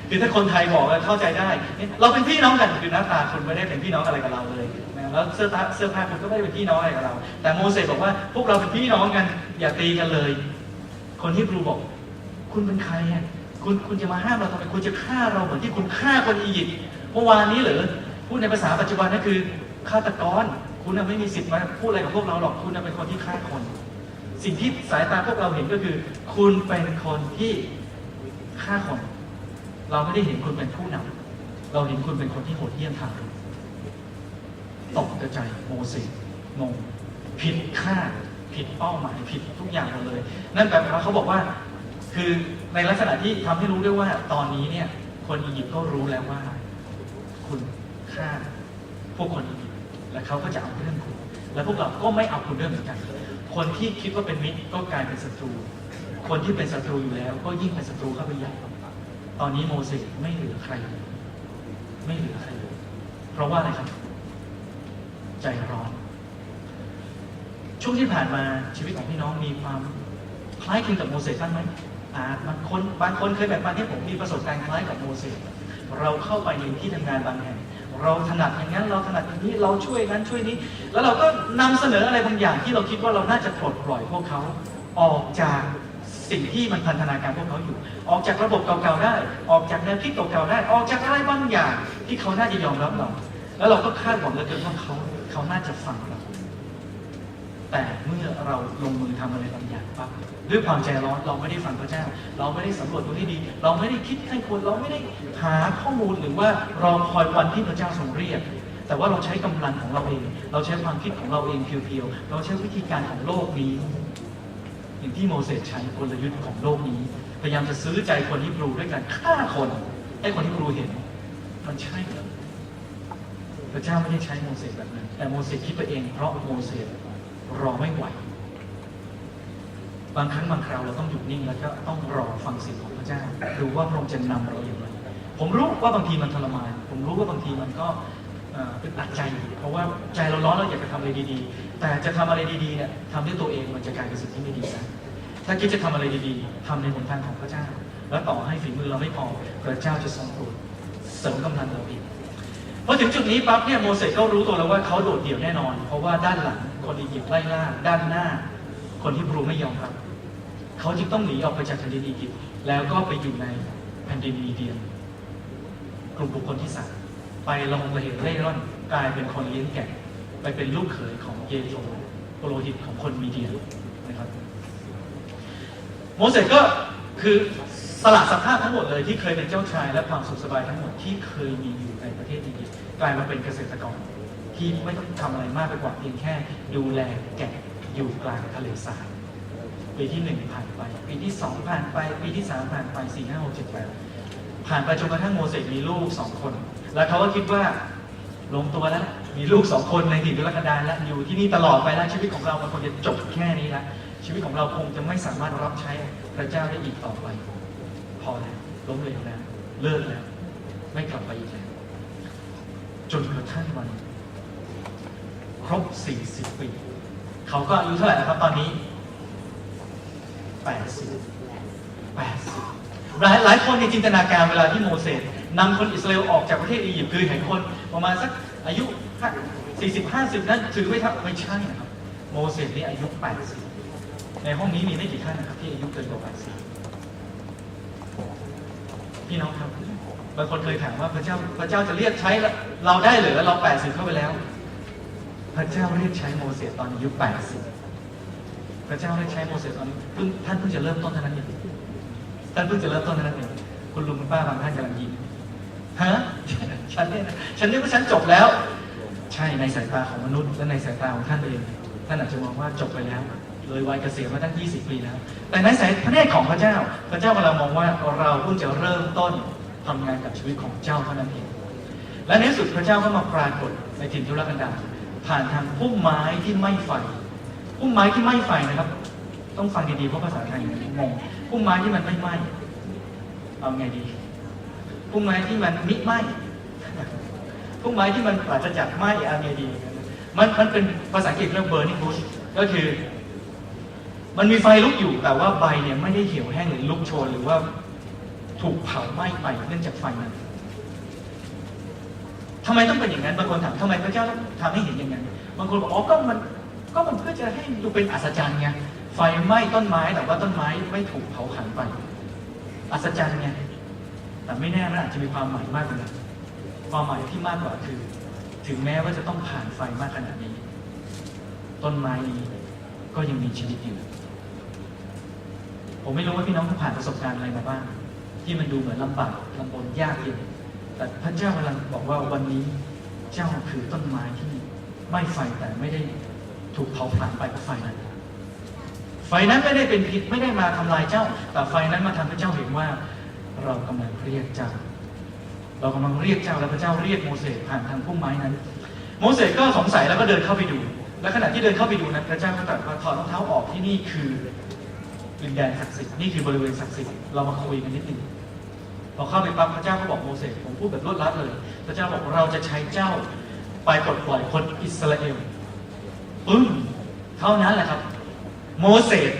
A: คือถ้าคนไทยบอกเข้าใจได้เราเป็นพี่น้องกันคือหน้าตาคุณไม่ได้เป็นพี่น้องอะไรกับเราเลยแล้วเสื้อผ้าคุณก็ไม่ได้เป็นพี่น้องอะไรกับเราแต่โมเสสบอกว่าพวกเราเป็นพี่น้องกันอย่าตีกันเลยคนฮิบรูบอกคุณเป็นใครคุณจะมาห้ามเราทำไมคุณจะฆ่าเราเหมือนที่คุณฆ่าคนอียิปต์เมื่อวานนี้เหรอพูดในภาษาปัจจุบันนั่นคือฆาตกรคุณไม่มีสิทธิ์มาพูดอะไรกับพวกเราหรอกคุณเป็นคนที่ฆ่าคนสิ่งที่สายตาพวกเราเห็นก็คือคุณเป็นคนที่ฆ่าคนเราไม่ได้เห็นคุณเป็นผู้นำเราเห็นคุณเป็นคนที่โหดเหี้ยมทารุณตกกระจายโมเสสงงผิดคาดผิดเป้าหมายผิดทุกอย่างเลยนั่นแปลว่าเขาบอกว่าคือในลักษณะที่ทำให้รู้ได้ว่าตอนนี้เนี่ยคนอียิปต์ก็รู้แล้วว่าคุณฆ่าพวกคนอียิปต์และเขาก็จะเอาเรื่องคุณและพวกเราก็ไม่เอาคุณเรื่องเหมือนกันคนที่คิดว่าเป็นมิตรก็กลายเป็นศัตรูคนที่เป็นศัตรูอยู่แล้วก็ยิ่งเป็นศัตรูเข้าไปใหญ่ตอนนี้โมเสสไม่เหลือใครไม่เหลือใครเลยเพราะว่าอะไรครับใจร้อนช่วงที่ผ่านมาชีวิตของพี่น้องมีความคล้ายคลึงกับโมเสสบ้างไหมบางคนเคยแบบที่ผมมีประสบการณ์คล้ายกับโมเสสเราเข้าไปในที่ทำงานบางแห่งเราถนัดอย่างนั้นเราถนัดอย่างนี้เราช่วยนั้นช่วยนี้แล้วเราก็นำเสนออะไรบางอย่างที่เราคิดว่าเราน่าจะปลดปล่อยพวกเขาออกจากสิ่งที่มันพันธนาการพวกเขาอยู่ออกจากระบบเก่าๆได้ออกจากแนวคิดเก่าๆได้ออกจากอะไรบางอย่างที่เขาน่าจะยอมรับเราแล้วเราก็คาดหวังเหลือเกินว่าเขาน่าจะฟังเราแต่เมื่อเราลงมือทำอะไรบางอย่างปั๊บด้วยความใจร้อนเราไม่ได้ฟังพระเจ้าเราไม่ได้สำรวจตัวที่ดีเราไม่ได้คิดให้ควรเราไม่ได้หาข้อมูลหรือว่ารอคอยวันที่พระเจ้าทรงเรียกแต่ว่าเราใช้กำลังของเราเองเราใช้ความคิดของเราเองเพียวๆเราใช้วิธีการของโลกนี้อย่างที่โมเสสใช้กลยุทธ์ของโลกนี้พยายามจะซื้อใจคนฮิบรูด้วยการฆ่าคนให้คนฮิบรูเห็นมันใช่เหรอพระเจ้าไม่ได้ใช้โมเสสแบบนั้นแต่โมเสสคิดไปเองเพราะโมเสสรอไม่ไหวบางครั้งบางคราวเราต้องหยุดนิ่งแล้วก็ต้องรอฟังเสียงของพระเจ้าดูว่าพระองค์จะนำเราอย่างไรผมรู้ว่าบางทีมันทรมานผมรู้ว่าบางทีมันก็เป็นอัดใจเพราะว่าใจเราร้อนเราอยากจะทำอะไรดีๆแต่จะทำอะไรดีๆเนี่ยทำด้วยตัวเองมันจะกลายเป็นสิ่งที่ไม่ดีนะถ้าคิดจะทำอะไรดีๆทำในหนทางของพระเจ้าแล้วต่อให้ฝีมือเราไม่พอพระเจ้าจะทรงโปรดเสริมกำลังเราเองพอถึงจุดนี้ปั๊บเนี่ยโมเสสก็รู้ตัวแล้วว่าเขาโดดเดี่ยวแน่นอนเพราะว่าด้านหลังคนอียิปต์ไล่ล่าด้านหน้าคนฮิบรูไม่ยอมรับเขาจึงต้องหนีออกไปจากแผ่นดินอียิปต์แล้วก็ไปอยู่ในแผ่นดินมีเดียนกลุ่มบุคคลที่3ไปละหงระเหเร่ร่อนกลายเป็นคนเลี้ยงแกะไปเป็นลูกเขยของเยโธโปโลหิตของคนมีเดียนนะครับโมเสสก็คือสละสภาพทั้งหมดเลยที่เคยเป็นเจ้าชายและความสุขสบายทั้งหมดที่เคยมีอยู่ในประเทศอียิปต์กลายมาเป็นเกษตรกรที่ไม่ต้องทำอะไรมากไปกว่าเพียงแค่ดูแลแกะอยู่กลางทะเลทรายปีที่1ผ่านไปปีที่2ผ่านไปปีที่3ผ่านไป4 5 6 7 8ผ่านไปจนกระทั่งโมเสสมีลูก2 คนแล้วเขาก็คิดว่าลงตัวแล้วมีลูก2 คนในถิ่นทุรกันดารแล้วอยู่ที่นี่ตลอดไปแล้วชีวิตของเรามันคงจะจบแค่นี้แล้วชีวิตของเราคงจะไม่สามารถรับใช้พระเจ้าได้อีกต่อไปพอแล้วล้มเหลวแล้วเลิกแล้วไม่กลับไปอีกแล้วจนกระทั่งวันครบ40 ปีเขาก็อายุเท่าไหร่ครับตอนนี้80 หลายคนในจินตนาการเวลาที่โมเสสนำคนอิสราเอลออกจากประเทศอียิปต์คือเห็นคนประมาณสักอายุ40-50นั้นถือไม่ทับไม่ใช่นะครับโมเสสนี่อายุ80ในห้องนี้มีไม่กี่ท่านนะครับที่อายุเกินกว่า80พี่น้องครับบางคนเคยถามว่าพระเจ้าจะเรียกใช้เราได้หรือเรา80เข้าไปแล้วพระเจ้าเรียกใช้โมเสสตอนอายุ80พระเจ้าเรียกใช้โมเสสตอนนี้ท่านเพิ่งจะเริ่มต้นเท่านั้นเองท่านเพิ่งจะเริ่มต้นเท่านั้นเองคุณลุงคุณป้าบางท่านกำลังยิ้มฮะฉันนึกว่าฉันจบแล้วใช่ในสายตาของมนุษย์และในสายตาของท่านเองท่านอาจจะมองว่าจบไปแล้วเลยวัยเกษียณมาตั้ง20 ปีแล้วแต่ในสายพระเนตรของพระเจ้ากำลังมองว่าเราเพิ่งจะเริ่มต้นทำงานกับชีวิตของเจ้าเท่านั้นเองและในที่สุดพระเจ้าก็มาปรากฏในถิ่นทุรกันดารผ่านทางพุ่มไม้ที่ไม่ไฟพุ่มไม้ที่ไม่ไฟนะครับต้องฟังดีๆเพราะภาษาไทยงงพุ่มไม้ที่มันไม่ไหม้เอาไงดีพุ่มไม้ที่มันมิไหม้พุ่มไม้ที่มันปราศจากไหม้เอาไงดีมันเป็นภาษาอังกฤษเรียก burning bush ก็คือมันมีไฟลุกอยู่แต่ว่าใบเนี่ยไม่ได้เหี่ยวแห้งหรือลุกโชนหรือว่าถูกเผาไหม้ไปเนื่องจากไฟนั้นทำไมต้องเป็นอย่างนั้นบางคนถามทำไมพระเจ้าต้องทำให้เห็นอย่างนั้นบางคนบอกอ๋อก็มันเพื่อจะให้ดูเป็นอัศจรรย์ไงไฟไหม้ต้นไม้แต่ว่าต้นไม้ไม่ถูกเผาขันไปอัศจรรย์ไงแต่ไม่แน่มันอาจจะมีความหมายมากกว่านั้นความหมายที่มากกว่าคือถึงแม้ว่าจะต้องผ่านไฟมากขนาดนี้ต้นไม้นี้ก็ยังมีชีวิตอยู่ผมไม่รู้ว่าพี่น้องผ่านประสบการณ์อะไรมาบ้างที่มันดูเหมือนลำบากลำบนยากเย็นแต่พระเจ้ากำลังบอกว่าวันนี้เจ้าคือต้นไม้ที่ไม่ไฟแต่ไม่ได้ถูกเผาผลาญไปกับไฟนั้นไฟนั้นไม่ได้เป็นพิษไม่ได้มาทำลายเจ้าแต่ไฟนั้นมาทำให้เจ้าเห็นว่าเรากำลังเรียกเจ้าเรากำลังเรียกเจ้าแล้วพระเจ้าเรียกโมเสสผ่านทางพุ่มไม้นั้นโมเสสก็สงสัยแล้วก็เดินเข้าไปดูและขณะที่เดินเข้าไปดูนั้นพระเจ้าก็ตรัสว่าถอดรองเท้าออกที่นี่คือดินแดนศักดิ์สิทธิ์นี่คือบริเวณศักดิ์สิทธิ์เรามาคุยกันนิดนึงพอเข้าไปปั๊บพระเจ้าก็บอกโมเสสผมพูดแบบรวดรัดเลยพระเจ้าบอกเราจะใช้เจ้าไปปลดปล่อยคนอิสราเอลปึ้งเท่านั้นแหละครับโมเสส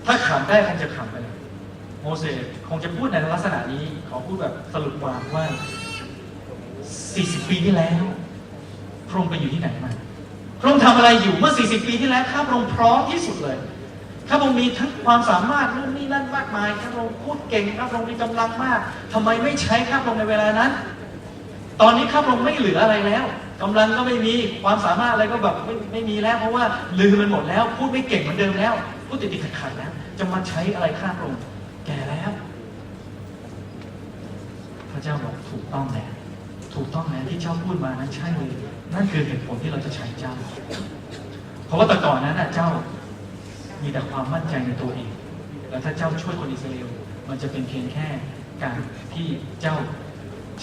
A: ถ้าขำได้คงจะขำไปเลยโมเสสคงจะพูดในลักษณะนี้ขอพูดแบบสรุปความว่า40 ปีที่แล้วพระองค์ไปอยู่ที่ไหนมาพระองค์ทำอะไรอยู่เมื่อ40 ปีที่แล้วข้าพระองค์พร้อมที่สุดเลยข้าพระองค์มีทั้งความสามารถนู่นนี่นั่นมากมายข้าพระองค์พูดเก่งข้าพระองค์มีกำลังมากทำไมไม่ใช้ข้าพระองค์ในเวลานั้นตอนนี้ข้าพระองค์ไม่เหลืออะไรแล้วกำลังก็ไม่มีความสามารถอะไรก็แบบไม่มีแล้วเพราะว่าลืมมันหมดแล้วพูดไม่เก่งเหมือนเดิมแล้วพูดติดขัดแล้วจะมาใช้อะไรข้าพระองค์แก่แล้วพระเจ้าบอกถูกต้องแล้วที่เจ้าพูดมานั้นใช่เลยนั่นคือเหตุผลที่เราจะใช้เจ้าเพราะว่าแต่ก่อนนั้นเจ้ามีแต่ความมั่นใจในตัวเองแล้วถ้าเจ้าช่วยคนอิสราเอลมันจะเป็นเพียงแค่การที่เจ้า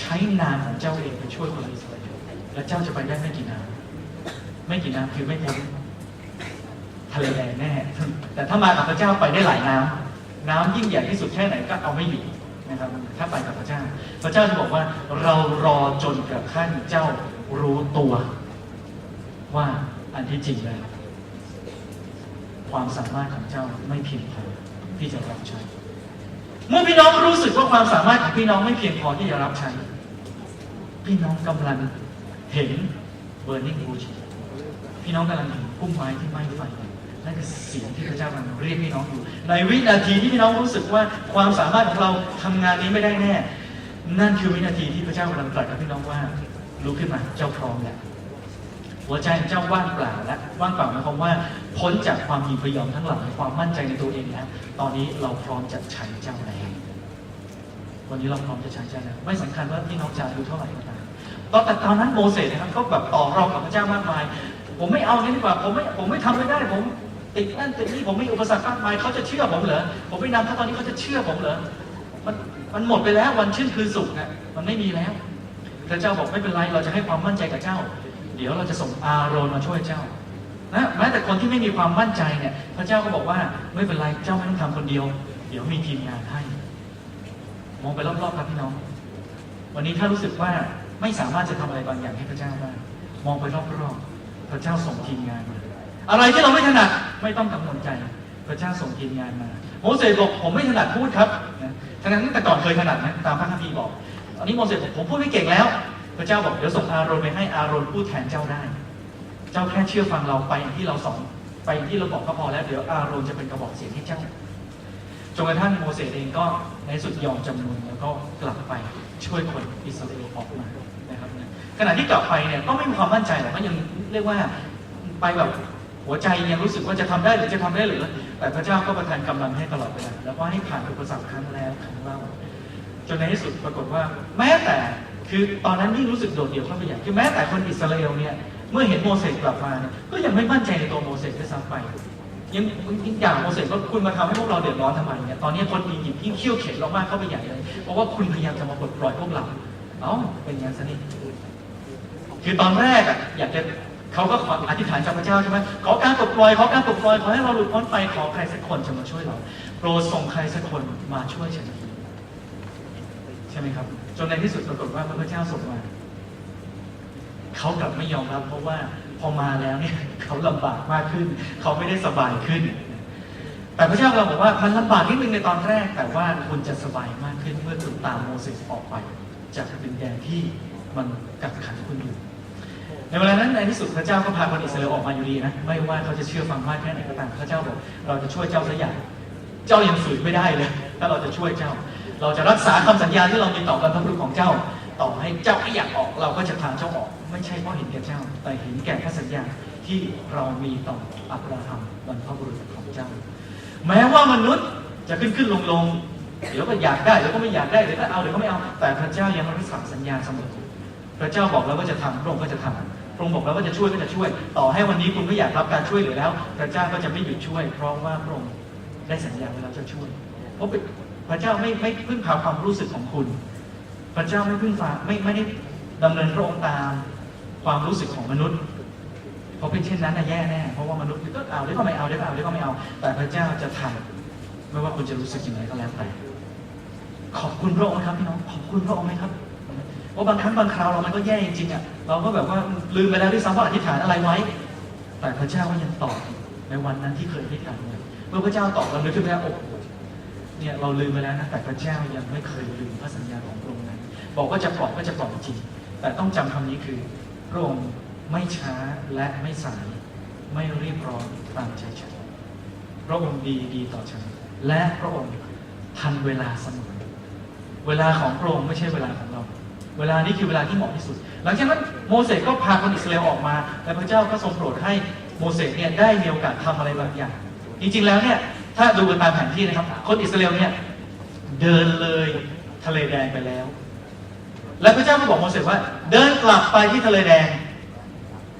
A: ใช้นามของเจ้าเองไปช่วยคนอิสราเอลและเจ้าจะไปได้ไม่กี่น้ำคือไม่พ้นทะเลแดงแน่แต่ถ้ามากับพระเจ้าไปได้หลายน้ำยิ่งใหญ่ที่สุดแค่ไหนก็เอาไม่อยู่นะครับถ้าไปกับพระเจ้าจะบอกว่าเรารอจนกระทั่งเจ้ารู้ตัวว่าอันที่จริงแล้วความสามารถของเจ้าไม่เพียงพอที่จะรับใช้เมื่อพี่น้องรู้สึกว่าความสามารถของพี่น้องไม่เพียงพอที่จะรับใช้พี่น้องกำลังเห็น burning bush พี่น้องกำลังเห็นพุ่มไม้ที่ไหม้ไฟนั่นคือเสียงที่พระเจ้ากำลังเรียกพี่น้องอยู่ในวินาทีที่พี่น้องรู้สึกว่าความสามารถของเราทำงานนี้ไม่ได้แน่นั่นคือวินาทีที่พระเจ้ากำลังตรัสกับพี่น้องว่าลุกขึ้นมาเจ้าพร้อมแล้วหัวใจของเจ้าว่างเปล่าและว่างเปล่าหมายความว่าพ้นจากความยินยอมทั้งหลายความมั่นใจในตัวเองแล้วตอนนี้เราพร้อมจะใช้เจ้าแล้ววันนี้เราพร้อมจะใช้เจ้าแล้วไม่สำคัญว่าพี่น้องจะอายุเท่าไหร่ก็ตามแต่ตอนนั้นโมเสสนะครับก็แบบต่อรองกับพระเจ้ามากมายผมไม่เอานี่ดีกว่าผมไม่ทำไม่ได้ผมติดนั่นติดนี่ผมมีอุปสรรคมากมายเขาจะเชื่อผมเหรอผมไม่นำถ้าตอนนี้เขาจะเชื่อผมเหรอมันหมดไปแล้ววันชื่นคืนสุขนะมันไม่มีแล้วพระเจ้าบอกไม่เป็นไรเราจะให้ความมั่นใจกับเจ้าเดี๋ยวเราจะส่งอาโรนมาช่วยเจ้านะแม้แต่คนที่ไม่มีความมั่นใจเนี่ยพระเจ้าก็บอกว่าไม่เป็นไรเจ้าไม่ต้องทำคนเดียวเดี๋ยวมีทีมงานให้มองไปรอบๆครับพี่น้องวันนี้ถ้ารู้สึกว่าไม่สามารถจะทำอะไรบางอย่างให้พระเจ้าได้มองไปรอบๆพระเจ้าส่งทีมงานมาอะไรที่เราไม่ถนัดไม่ต้องกังวลใจ พระเจ้าส่งทีมงานมาโมเสสบอกผมไม่ถนัดพูดครับนะทั้งนั้นแต่ก่อนเคยถนัดนะตามพระคัมภีร์บอกตอนนี้โมเสสบอกผมพูดไม่เก่งแล้ว พระเจ้าบอกเดี๋ยวส่งอาโรนไปให้อาโรนพูดแทนเจ้าได้ เจ้าแค่เชื่อฟังเราไปอย่างที่เราสอนไปอย่างที่เราบอกก็พอแล้วเดี๋ยวอาโรนจะเป็นกระบอกเสียงให้เจ้าจนกระทั่งโมเสสเองก็ในสุดยอมจำนวนแล้วก็กลับไปช่วยคนอิสราเอลออกมานะครับขณะที่กลับไปเนี่ยก็ไม่มีความมั่นใจหรอกก็ยังเรียกว่าไปแบบหัวใจยังรู้สึกว่าจะทำได้หรือจะทำได้หรือแต่พระเจ้าก็ประทานกำลังให้ตลอดเวลาแล้วก็ให้ผ่านอุปสรรคครั้งแล้วครั้งเล่าจนในที่สุดปรากฏว่าแม้แต่คือตอนนั้นยิ่งรู้สึกโดดเดี่ยวเข้าไปใหญ่คือแม้แต่คนอิสราเอลเนี่ยเมื่อเห็นโมเสสกลับมาเนี่ยก็ยังไม่มั่นใจในตัวโมเสสด้วยซ้ำไปยังอย่างโมเสสว่าคุณมาทำให้พวกเราเดือดร้อนทำไมเนี่ยตอนนี้คนอียิปต์ยิ่งเขี้ยวเข็นเรามากเข้าไปใหญ่เลยเพราะว่าคุณพยายามจะมาปลดปล่อยพวกเราเป็นอย่างนั้นซะนี่คือตอนแรกอยากจะเขาก็ขออธิษฐานจากพระเจ้าใช่ไหมขอการปลดปล่อยขอการปลดปล่อยขอให้เราหลุดพ้นไปขอใครสักคนจะมาช่วยเราโปรดส่งใครสักคนมาช่วยฉันทีใช่ไหมครับจนในที่สุดปรากฏว่าพระเจ้าส่งมาเขากลับไม่ยอมรับเพราะว่าพอมาแล้วเนี่ยเขาลำบากมากขึ้นเขาไม่ได้สบายขึ้นแต่พระเจ้าเราบอกว่ามันลำบากนิดนึงในตอนแรกแต่ว่าคุณจะสบายมากขึ้นเมื่อคุณตามโมเสสออกไปจากดินแดนที่มันกักขังคุณอยู่ในเวลานั้นในที่สุดพระเจ้าก็พาคนอิสราเอลออกมาอยู่ดีนะไม่ว่าเขาจะเชื่อฟังมากแค่ไหนก็ตามพระเจ้าบอกเราจะช่วยเจ้าสักอย่างเจ้ายังฝืนไม่ได้เลยถ้าเราจะช่วยเจ้าเราจะรักษาคำสัญญาที่เรามีต่อบรรพบุรุษของเจ้าต่อให้เจ้าไม่อยากออกเราก็จะพาเจ้าออกไม่ใช่เพราะเห็นแก่เจ้าแต่เห็นแก่พระสัญญาที่เรามีต่ออับราฮัมบรรพบุรุษของเจ้าแม้ว่ามนุษย์จะขึ้นลงเดี๋ยวก็อยากได้เดี๋ยวก็ไม่อยากได้เดี๋ยวก็เอาเดี๋ยวก็ไม่เอาแต่พระเจ้ายังรักษาสัญญาเสมอพระเจ้าบอกแล้วว่าจะทำพระองค์ก็จะทำพระองค์บอกแล้วว่าจะช่วยก็จะช่วยต่อให้วันนี้คุณไม่อยากรับการช่วยเหลือแล้วพระเจ้าก็จะไม่หยุดช่วยเพราะว่าพระองค์ได้สัญญาไว้แล้วจะช่วยเพราะพระเจ้าไม่พึ่งพาความรู้สึกของคุณพระเจ้าไม่พึ่งพาไม่ได้ดำเนินพระองค์ตามความรู้สึกของมนุษย์เพราะเป็นเช่นนั้นแย่แน่เพราะว่ามนุษย์ก็เอาเดี๋ยวก็ไม่เอาเดี๋ยวก็เอาเดี๋ยวก็ไม่เอาแต่พระเจ้าจะทำไม่ว่าคุณจะรู้สึกอย่างไรก็แล้วแต่ขอบคุณพระองค์ครับพี่น้องขอบคุณพระองค์ไหมครับเพราะบางครั้งบางคราวเรามันก็แย่จริงๆเราก็แบบว่าลืมไปแล้วที่ซ้ำว่าอธิษฐานอะไรไว้แต่พระเจ้าก็ยังตอบในวันนั้นที่เคยอธิษฐานไว้เมื่อพระเจ้าตอบเรานึกขึ้นแล้วโอ้โหเนี่ยเราลืมไปแล้วนะแต่พระเจ้ายังไม่เคยลืมพระสัญญาของพระองค์นั้นบอกว่าจะปล่อยก็จะปล่อยจริงแต่ต้องจำคำนี้คือพระองค์ไม่ช้าและไม่สายไม่รีบร้อนตามใจฉันพระองค์ดีต่อฉันและพระองค์ทันเวลาเสมอเวลาของพระองค์ไม่ใช่เวลาของเราเวลานี้คือเวลาที่เหมาะที่สุดหลังจากนั้นโมเสสก็พาคนอิสราเอลออกมาและพระเจ้าก็ทรงโปรดให้โมเสสเนี่ยได้มีโอกาสทำอะไรบางอย่างจริงๆแล้วเนี่ยถ้าดูกันตามแผนที่นะครับคนอิสราเอลเนี่ยเดินเลยทะเลแดงไปแล้วและพระเจ้าก็บอกโมเสสว่าเดินกลับไปที่ทะเลแดง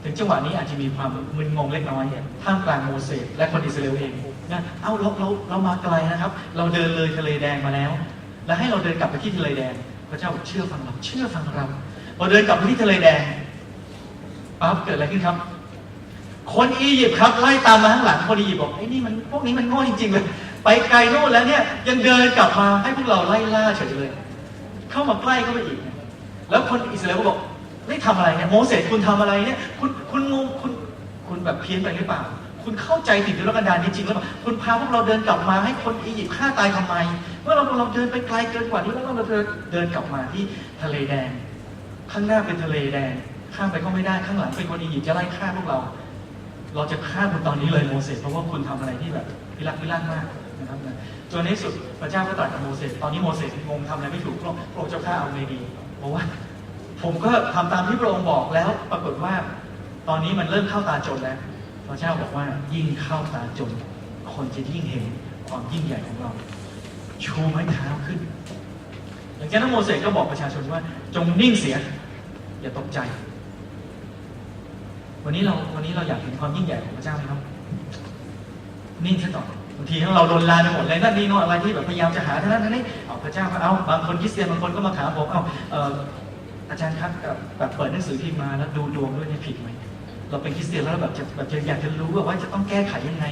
A: ถึงจังหวะนี้อาจจะมีความมึนงงเล็กน้อยท่ามกลางโมเสสและคนอิสราเอลเองนะเรามาไกลนะครับเราเดินเลยทะเลแดงมาแล้วและให้เราเดินกลับไปที่ทะเลแดงพระเจ้าบอกเชื่อฟังเราเชื่อฟังเราพอเดินกลับไปที่ทะเลแดงปั๊บเกิดอะไรขึ้นครับคนอียิปต์ครับไล่ตามมาข้างหลังคนอียิปต์บอกไอ้นี่มันพวกนี้มันโง่จริงๆเลยไปไกลโน่นแล้วเนี่ยยังเดินกลับมาให้พวกเราไล่ล่าเฉยเลยเข้ามาใกล้เข้าไปอีกแล้วคนอิสราเอลก็บอกนี่ทำอะไรเนี่ยโมเสสคุณทำอะไรเนี่ยคุณงงคุณแบบเพี้ยนไปหรือเปล่าคุณเข้าใจผิดหรือกันดารจริงๆแล้วคุณพาพวกเราเดินกลับมาให้คนอียิปต์ฆ่าตายทำไมเมื่อเราเดินไปไกลเกินกว่านี้แล้วเราเดินกลับมาที่ทะเลแดงข้างหน้าเป็นทะเลแดงข้ามไปก็ไม่ได้ข้างหลังเป็นคนอียิปต์จะไล่ฆ่าพวกเราจะฆ่าคุณตอนนี้เลยโมเสสเพราะว่าคุณทำอะไรที่แบบพิลักพิลั่นมากนะครับจนในที่สุดพระเจ้าก็ตรัสกับโมเสสตอนนี้โมเสสงงทำอะไรไม่ถูกพระองค์เจ้าข้าเอาไงดีเพราะว่าผมก็ทำตามที่พระองค์บอกแล้วปรากฏว่าตอนนี้มันเริ่มเข้าตาจนแล้วพระเจ้าบอกว่ายิ่งเข้าตาจนคนจะยิ่งเห็นความยิ่งใหญ่ของเราชูไม้เท้าขึ้นหลังจากนั้นโมเสสก็บอกประชาชนว่าจงนิ่งเสียอย่าตกใจวันนี้เราอยากเห็นความยิ่งใหญ่ของพระเจ้าไหมครับนิ่งซะก่อนบางทีเราโดนลาไปหมดเลยนั่นนี่โน่นอะไรที่แบบพยายามจะหาท่านั้นนี่เอาพระเจ้าก็เอาบางคนคริสเตียนบางคนก็มาถามผมอาจารย์ครับแบบเปิดหนังสือพิมพ์มาแล้วดูดวงด้วยนี่ผิดไหมเราเป็นคริสเตียนแล้วแบบจะอยากจะรู้ว่าจะต้องแก้ไขยังไง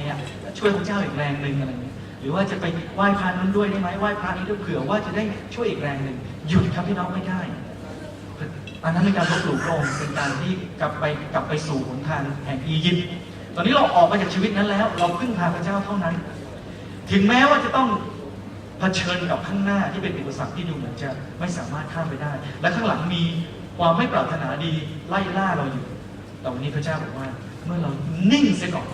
A: ช่วยพระเจ้าอีกแรงหนึ่งอะไรเงี้ยหรือว่าจะไปไหว้พระนั้นด้วยได้ไหมไหว้พระนี้ด้วยเผื่อว่าจะได้ช่วยอีกแรงหนึ่งหยุดครับพี่น้องไม่ได้อันนั้นเป็นการลบหลู่พระองค์เป็นการที่กลับไปสู่หนทางแห่งอียิปต์ตอนนี้เราออกมาจากชีวิตนั้นแล้วเราพึ่งพาพระเจ้าเท่านั้น ถึงแม้ว่าจะต้องเผชิญกับข้างหน้าที่เป็นอุปสรรคที่ดูเหมือนจะไม่สามารถข้ามไปได้และข้างหลังมีความไม่ปรารถนาดีไล่ล่าเราอยู่แต่วันนี้พระเจ้าบอกว่าเมื่อเรานิ่งเสียก่อน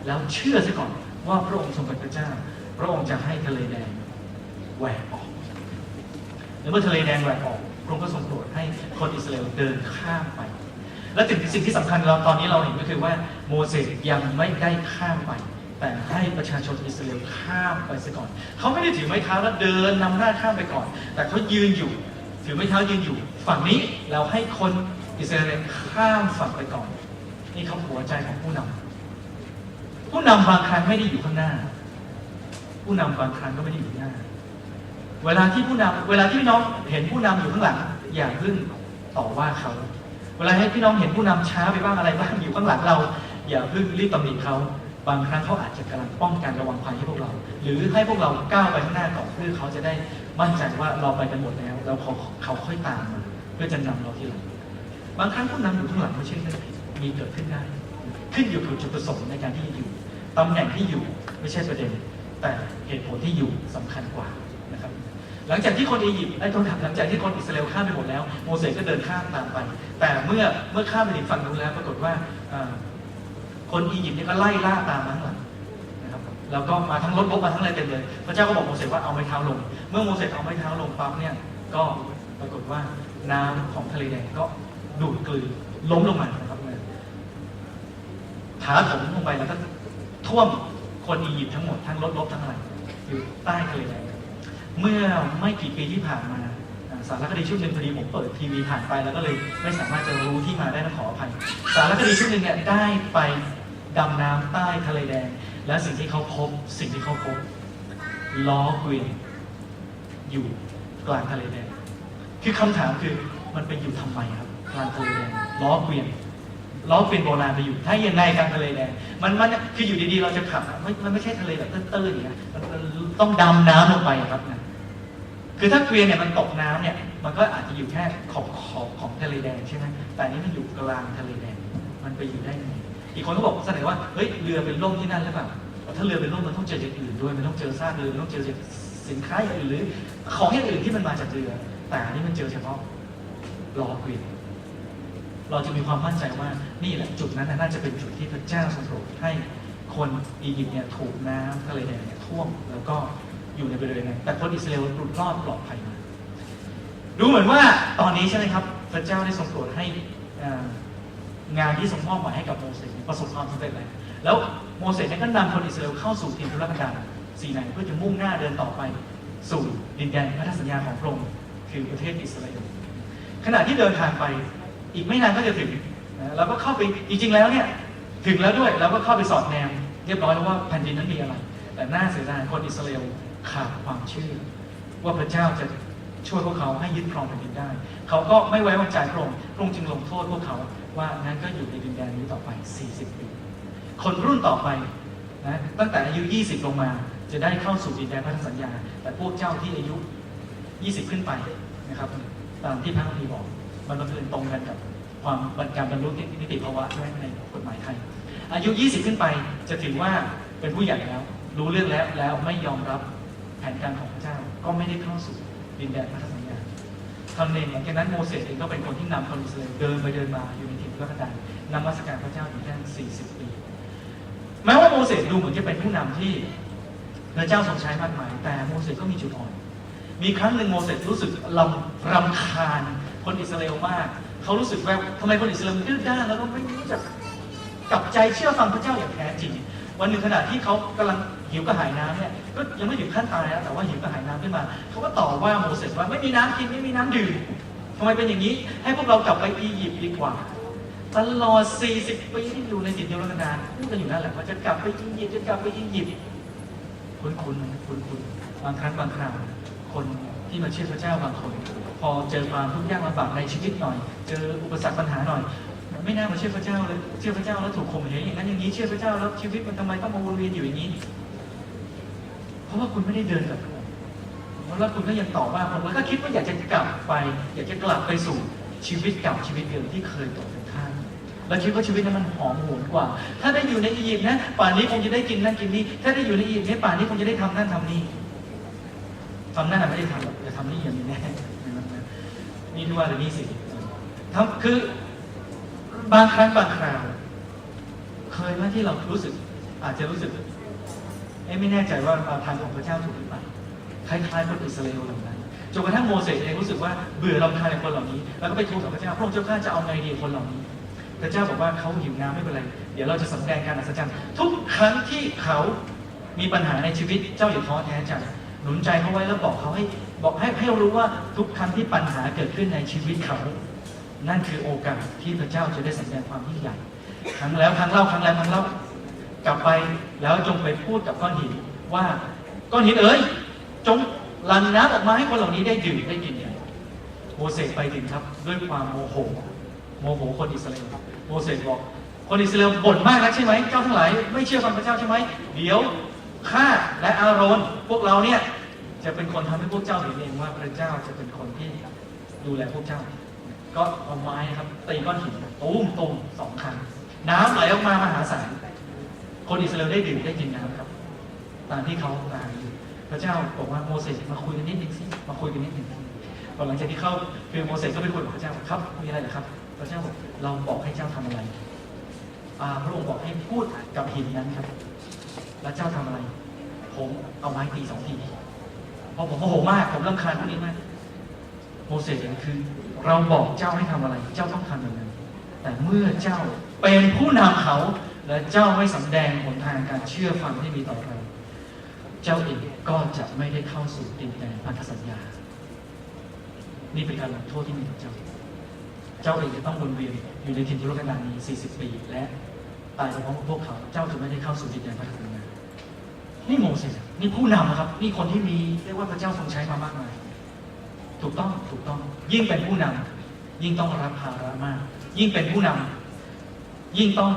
A: แล้วเชื่อเสียก่อนว่าพระองค์ทรงเป็นพระเจ้าพระองค์จะให้ทะเลแดงแหวกออกและเมื่อทะเลแดงแหวกออกพระองค์ก็ทรงโปรดให้คนอิสราเอลเดินข้ามไปและสิ่งที่สำคัญเราตอนนี้เราเห็นก็คือว่าโมเสสยังไม่ได้ข้ามไปแต่ให้ประชาชนอิสราเอลข้ามไปเสียก่อนเขาไม่ได้ถือไม้เท้าแล้วเดินนำหน้าข้ามไปก่อนแต่เขายืนอยู่ถือไม้เท้ายืนอยู่ฝั่งนี้เราให้คนอิสราเอลข้ามฝั่งไปก่อนนี่เขาหัวใจของผู้นำบางครั้งไม่ได้อยู่ข้างหน้าผู้นำบางครั้งก็ไม่ได้อยู่หน้าเวลาที่พี่น้องเห็นผู้นำอยู่ข้างหลังอย่าเพิ่งต่อว่าเขาเวลาให้พี่น้องเห็นผู้นำช้าไปบ้างอะไรบ้างอยู่ข้างหลังเราอย่าเพิ่งรีบตำหนิเขาบางครั้งเขาอาจจะกำลังป้องกันระวังภัยให้พวกเราหรือให้พวกเราก้าวไปข้างหน้าก่อนเพื่อเขาจะได้มั่นใจว่าเราไปกันหมดแล้วแล้วเขาค่อยตามมาเพื่อจะนำเราทีหลังบางครั้งผู้นำอยู่ข้างหลังไม่ใช่เรื่องผิดมีเกิดขึ้นได้ขึ้นอยู่กับจุดประสงค์ในการที่จะอยู่ตำแหน่งที่อยู่ไม่ใช่ประเด็นแต่เหตุผลที่อยู่สำคัญกว่านะครับหลังจากที่คนอียิปต์หลังจากที่คนอิสราเอลข้ามไปหมดแล้วโมเสสก็เดินข้ามตามไปแต่เมื่อข้ามไปถึงฝั่งนู้นแล้วปรากฏว่าคนอียิปต์นี่ก็ไล่ล่าตามมาข้างหลังนะครับแล้วก็มาทั้งรถรบมาทั้งอะไรเต็มเลยพระเจ้าก็บอกโมเสสว่าเอาไม้เท้าลงเมื่อโมเสสเอาไม้เท้าลงปั๊บเนี่ยก็ปรากฏว่าน้ำของทะเลแดงก็ดูดกลืนล้มลงมานะครับถาโถมลงไปแล้วก็ท่วมคนอียิปต์ทั้งหมดทั้งรถรบทั้งอะไรอยู่ใต้ทะเลแดงเมื่อไม่กี่ปีที่ผ่านมาสารคดีชุดหนึ่งพอดีผมเปิดทีวีผ่านไปแล้วก็เลยไม่สามารถจะรู้ที่มาได้ต้องขออภัยสารคดีชุดหนึ่งเนี่ยได้ไปดำน้ำใต้ทะเลแดงและสิ่งที่เขาพบล้อเกวียนอยู่กลางทะเลแดงคือคำถามคือมันไปอยู่ทำไมครับกลางทะเลแดงล้อเกวียนโบราณไปอยู่ถ้ายังไงกลางทะเลแดงมันคืออยู่ดีๆเราจะขับมันไม่ใช่ทะเลแบบตื้นๆอย่างเงี้ยมันต้องดำน้ำลงไปครับนะคือถ้าเกวียนเนี่ยมันตกน้ำเนี่ยมันก็อาจจะอยู่แค่ขอบของทะเลแดงใช่ไหมแต่อันนี้มันอยู่กลางทะเลแดงมันไปอยู่ได้ไงอีกคนก็บอกเสนอว่าเฮ้ยเรือเป็นล่มที่นั่นหรือเปล่าถ้าเรือเป็นล่มมันต้องเจออย่างอื่นด้วยมันต้องเจอซากเรือมันต้องเจอสินค้าอย่างอื่นหรือของอย่างอื่นที่มันมาจากเรือแต่อันนี้มันเจอเฉพาะล้อเกวียนเราจะมีความมั่นใจว่านี่แหละจุดนั้นน่าจะเป็นจุดที่พระเจ้าทรงโปรดให้คนอียิปต์เนี่ยถูกน้ำทะเลแดงเนี่ยท่วมแล้วก็อยู่ในบริเวณนั้นแต่คนอิสราเอลหลุดรอดปลอดภัยมาดูเหมือนว่าตอนนี้ใช่ไหมครับพระเจ้าได้ทรงโปรดให้งานที่ทรงมอบหมายให้กับโมเสสประสบความสำเร็จแล้วโมเสสก็นำคนอิสราเอลเข้าสู่ถิ่นทุรกันดารสีไหนเพื่อจะมุ่งหน้าเดินต่อไปสู่ดินแดนพันธสัญญาของพระองค์คือประเทศอิสราเอลขณะที่เดินทางไปอีกไม่นานก็จะถึงเราก็เข้าไปจริงๆแล้วเนี่ยถึงแล้วด้วยเราก็เข้าไปสอดแนมเรียบร้อยแล้วว่าแผ่นดินนั้นมีอะไรแต่น่าเสียดายคนอิสราเอลขาดความเชื่อว่าพระเจ้าจะช่วยพวกเขาให้ยึดครองแผ่นดินได้เขาก็ไม่ไว้วางใจพระองค์จึงลงโทษพวกเขาว่างั้นก็อยู่ในดินแดนนี้ต่อไป40 ปีคนรุ่นต่อไปนะตั้งแต่อายุ20ลงมาจะได้เข้าสู่ดินแดนพันธสัญญาแต่พวกเจ้าที่อายุ20ขึ้นไปนะครับตามที่พระคัมภีร์บอกมันบังเอิญตรงกันกับความการบรรลุนิติภาวะใช่ไหมในกฎหมายไทยอายุ20ขึ้นไปจะถือว่าเป็นผู้ใหญ่แล้วรู้เรื่องแล้วไม่ยอมรับแผนการของพระเจ้าก็ไม่ได้เข้าสู่ดินแดนพันธสัญญาตอนนี้หลังจากนั้นโมเสสเองก็เป็นคนที่นำคนอิสราเอลเดินไปเดินมาอยู่ในถิ่นทุรกันดารนมัสการพระเจ้าอยู่แค่40 ปีแม้ว่าโมเสสดูเหมือนจะเป็นผู้นำที่พระเจ้าทรงใช้มากมายแต่โมเสสก็มีจุดอ่อนมีครั้งหนึ่งโมเสสรู้สึกรำคาญคนอิสราเอลมากเขารู้สึกว่าทำไมคนอิสราเอลดื้อด้านแล้วก็ไม่รู้จักกลับใจเชื่อฟังพระเจ้าอย่างแท้จริงวันหนึ่งขณะที่เขากำลังหิวกระหายน้ำเนี่ยก็ยังไม่ถึงขั้นตายนะแต่ว่าหิวกระหายน้ำขึ้นมาเขาก็ต่อว่าโมเสสว่าไม่มีน้ำกินไม่มีน้ำดื่มทำไมเป็นอย่างนี้ให้พวกเรากลับไปอียิปต์ดีกว่าตลอด40 ปีที่อยู่ในถิ่นทุรกันดารพูดกันอยู่นั่นแหละว่าจะกลับไปอียิปต์คุ้นบางครั้งบางคราวคนที่มาเชื่อพระเจ้าบางคนพอเจอความทุกข์ยากลำบากในชีวิตหน่อยเจออุปสรรคปัญหาหน่อยไม่น่ามาเชื่อพระเจ้าเลยเชื่อพระเจ้าแล้วถูกข่มเหงอย่างนั้นอย่างนี้เชื่อพระเจ้าแล้วชีวิตมันทำไมต้องมาวนเวียนอยู่อย่างนี้เพราะว่าคุณไม่ได้เดินกับพระองค์แล้วคุณก็ยังต่อว่าผมแล้วก็คิดว่าอยากจะกลับไปสู่ชีวิตเก่าชีวิตเดิมที่เคยตกเป็นทาส แล้วคิดว่าชีวิตนั้นมันหอมหวนกว่าถ้าได้อยู่ในอียิปต์นะป่านนี้คงจะได้กินนั่นกินนี่ถ้าได้อยู่ในอียิปต์เนี่ยป่านนี้คงจะได้ทำนั่นทำนี่ทำนั่นไม่ได้ทำหรอกจะทำนี่อย่างนี้แน่นี่ว่าหรือนี่สิคือบางครั้งบางคราวเคยไหมที่เรารู้สึกอาจจะรู้สึกไม่แน่ใจว่าทางของพระเจ้าถูกหรือเปล่าคล้ายๆคนอิสราเอลเหล่านั้นจนกระทั่งโมเสสเองรู้สึกว่าเบื่อรำคาญในคนเหล่านี้แล้วก็ไปทูลกับพระเจ้าพระองค์เจ้าข้าจะเอาไงดีคนเหล่านี้พระเจ้าบอกว่าเขาหิวน้ำไม่เป็นไรเดี๋ยวเราจะสำแดงการอัศจรรย์ทุกครั้งที่เขามีปัญหาในชีวิตเจ้าอย่าท้อแท้ใจหนุนใจเขาไว้แล้วบอกเขาให้รู้ว่าทุกครั้งที่ปัญหาเกิดขึ้นในชีวิตเขานั่นคือโอกาสที่พระเจ้าจะได้แสดงความยิ่งใหญ่ครั้งแล้วครั้งเล่ากลับไปแล้วจงไปพูดกับก้อนหินว่าก้อนหินเอ๋ยจงหลั่งน้ำออกมาให้คนเหล่านี้ได้ดื่มได้กินกันโมเสสไปถึงครับด้วยความโมโหคนอิสราเอลโมเสสบอกคนอิสราเอลบ่นมากนักใช่ไหมเจ้าทั้งหลายไม่เชื่อฟังพระเจ้าใช่ไหมเดี๋ยวข้าและอาโรนพวกเราเนี่ยจะเป็นคนทำให้พวกเจ้าเห็นเองว่าพระเจ้าจะเป็นคนที่ดูแลพวกเจ้าก็เอาไม้ครับตีก้อนหินตุ้ม2 ครั้งน้ำไหลออกมามหาศาลคนอิสราเอลได้ดื่มได้กินน้ำครับตามที่เขาตามพระเจ้าบอกว่าโมเสสมาคุยกันนิดนึงสิมาคุยกันนิดนึงพอหลังจากที่เข้าคือโมเสสก็ไปคุยกับพระเจ้าครับมีอะไรเหรอครับพระเจ้าบอกเราบอกให้เจ้าทำอะไรพระองค์บอกให้พูดกับหินนั้นครับแล้วเจ้าทำอะไรผมเอาไม้ตี2 ทีเพราะผมโมโหมากผมรำคาญพวกนี้มากโมเสสคือเราบอกเจ้าให้ทำอะไรเจ้าต้องทำอย่างนั้นแต่เมื่อเจ้าเป็นผู้นำเขาและเจ้าไม่สำแดงหนทางการเชื่อฟังที่มีต่อเราเจ้าเองก็จะไม่ได้เข้าสู่ดินแดนพันธสัญญานี่เป็นการลงโทษที่มีต่อเจ้าเองจะต้องวนเวียนอยู่ในถิ่นทุรกันดารนี้40 ปีและตายไปพร้อมกับพวกเขาเจ้าจะไม่ได้เข้าสู่ดินแดนพันธสัญญานี่โมเสสนี่ผู้นำนะครับนี่คนที่มีเรียกว่าพระเจ้าทรงใช้มามากมายถูกต้องยิ่งเป็นผู้นำยิ่งต้องรับภาระมากยิ่งเป็นผู้นำยิ่งต้อง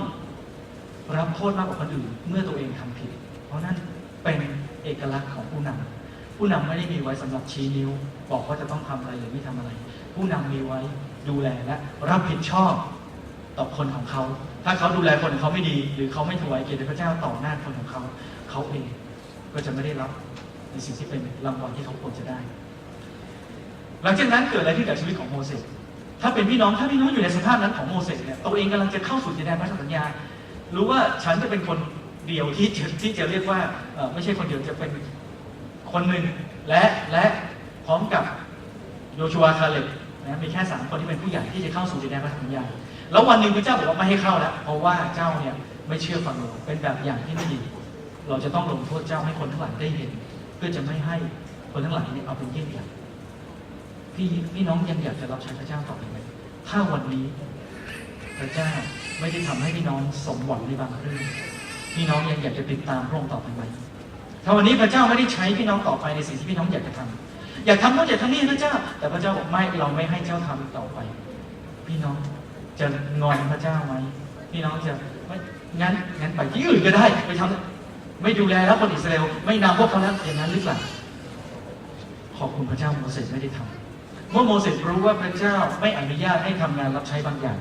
A: รับโทษมากกว่าคนอื่นเมื่อตัวเองทำผิดเพราะนั่นเป็นเอกลักษณ์ของผู้นำไม่ได้มีไว้สำหรับชี้นิ้วบอกว่าจะต้องทำอะไรหรือไม่ทำอะไรผู้นำมีไว้ดูแลและรับผิดชอบต่อคนของเขาถ้าเขาดูแลคนของเขาไม่ดีหรือเขาไม่ถวายเกียรติพระเจ้าต่อหน้าคนของเขาเองก็จะไม่ได้รับในสิ่งที่เป็นรางวัลที่เขาควรจะได้หลังจากนั้นเกิดอะไรขึ้นกับชีวิตของโมเสสถ้าพี่น้องอยู่ในสภาพนั้นของโมเสสเนี่ยตัวเองกำลังจะเข้าสู่ดินแดนพันธสัญญารู้ว่าฉันจะเป็นคนเดียวที่จะเรียกว่าไม่ใช่คนเดียวจะเป็นคนหนึ่งและพร้อมกับโยชูวาคาเลบนะมีแค่3 คนที่เป็นผู้ใหญ่ที่จะเข้าสู่ดินแดนพันธสัญญาแล้ววันหนึ่งพระเจ้าบอกว่าไม่ให้เข้าแล้วเพราะว่าเจ้าเนี่ยไม่เชื่อฟังเราเป็นแบบอย่างที่ไม่ดีเราจะต้องลงโทษเจ้าให้คนทั้งหลายได้เห็นเพื่อจะไม่ให้คนทั้งหลายเนี่ยเอาเป็นเยี่ยงอย่างพี่น้องยังอยากจะรับใช้พระเจ้าต่อไปไหมถ้าวันนี้พระเจ้าไม่ได้ทำให้พี่น้องสมหวังในบางเรื่องพี่น้องยังอยากจะติดตามพระองค์ต่อไปไหมถ้าวันนี้พระเจ้าไม่ได้ใช้พี่น้องต่อไปในสิ่งที่พี่น้องอยากจะทำโน่นอยากทำนี่พระเจ้าแต่พระเจ้าบอกไม่เราไม่ให้เจ้าทำต่อไปพี่น้องจะงอนพระเจ้าไหมพี่น้องจะไม่งั้นไปที่อื่นก็ได้ไปทำไม่ดูแลแล้วคนอิสราเอลไม่นำพวกเขาแล้วอย่างนั้นหรือเปล่าขอบคุณพระเจ้าโมเสสไม่ได้ทำเมื่อโมเสสรู้ว่าพระเจ้าไม่อนุญาตให้ทำงานรับใช้บางอย่าง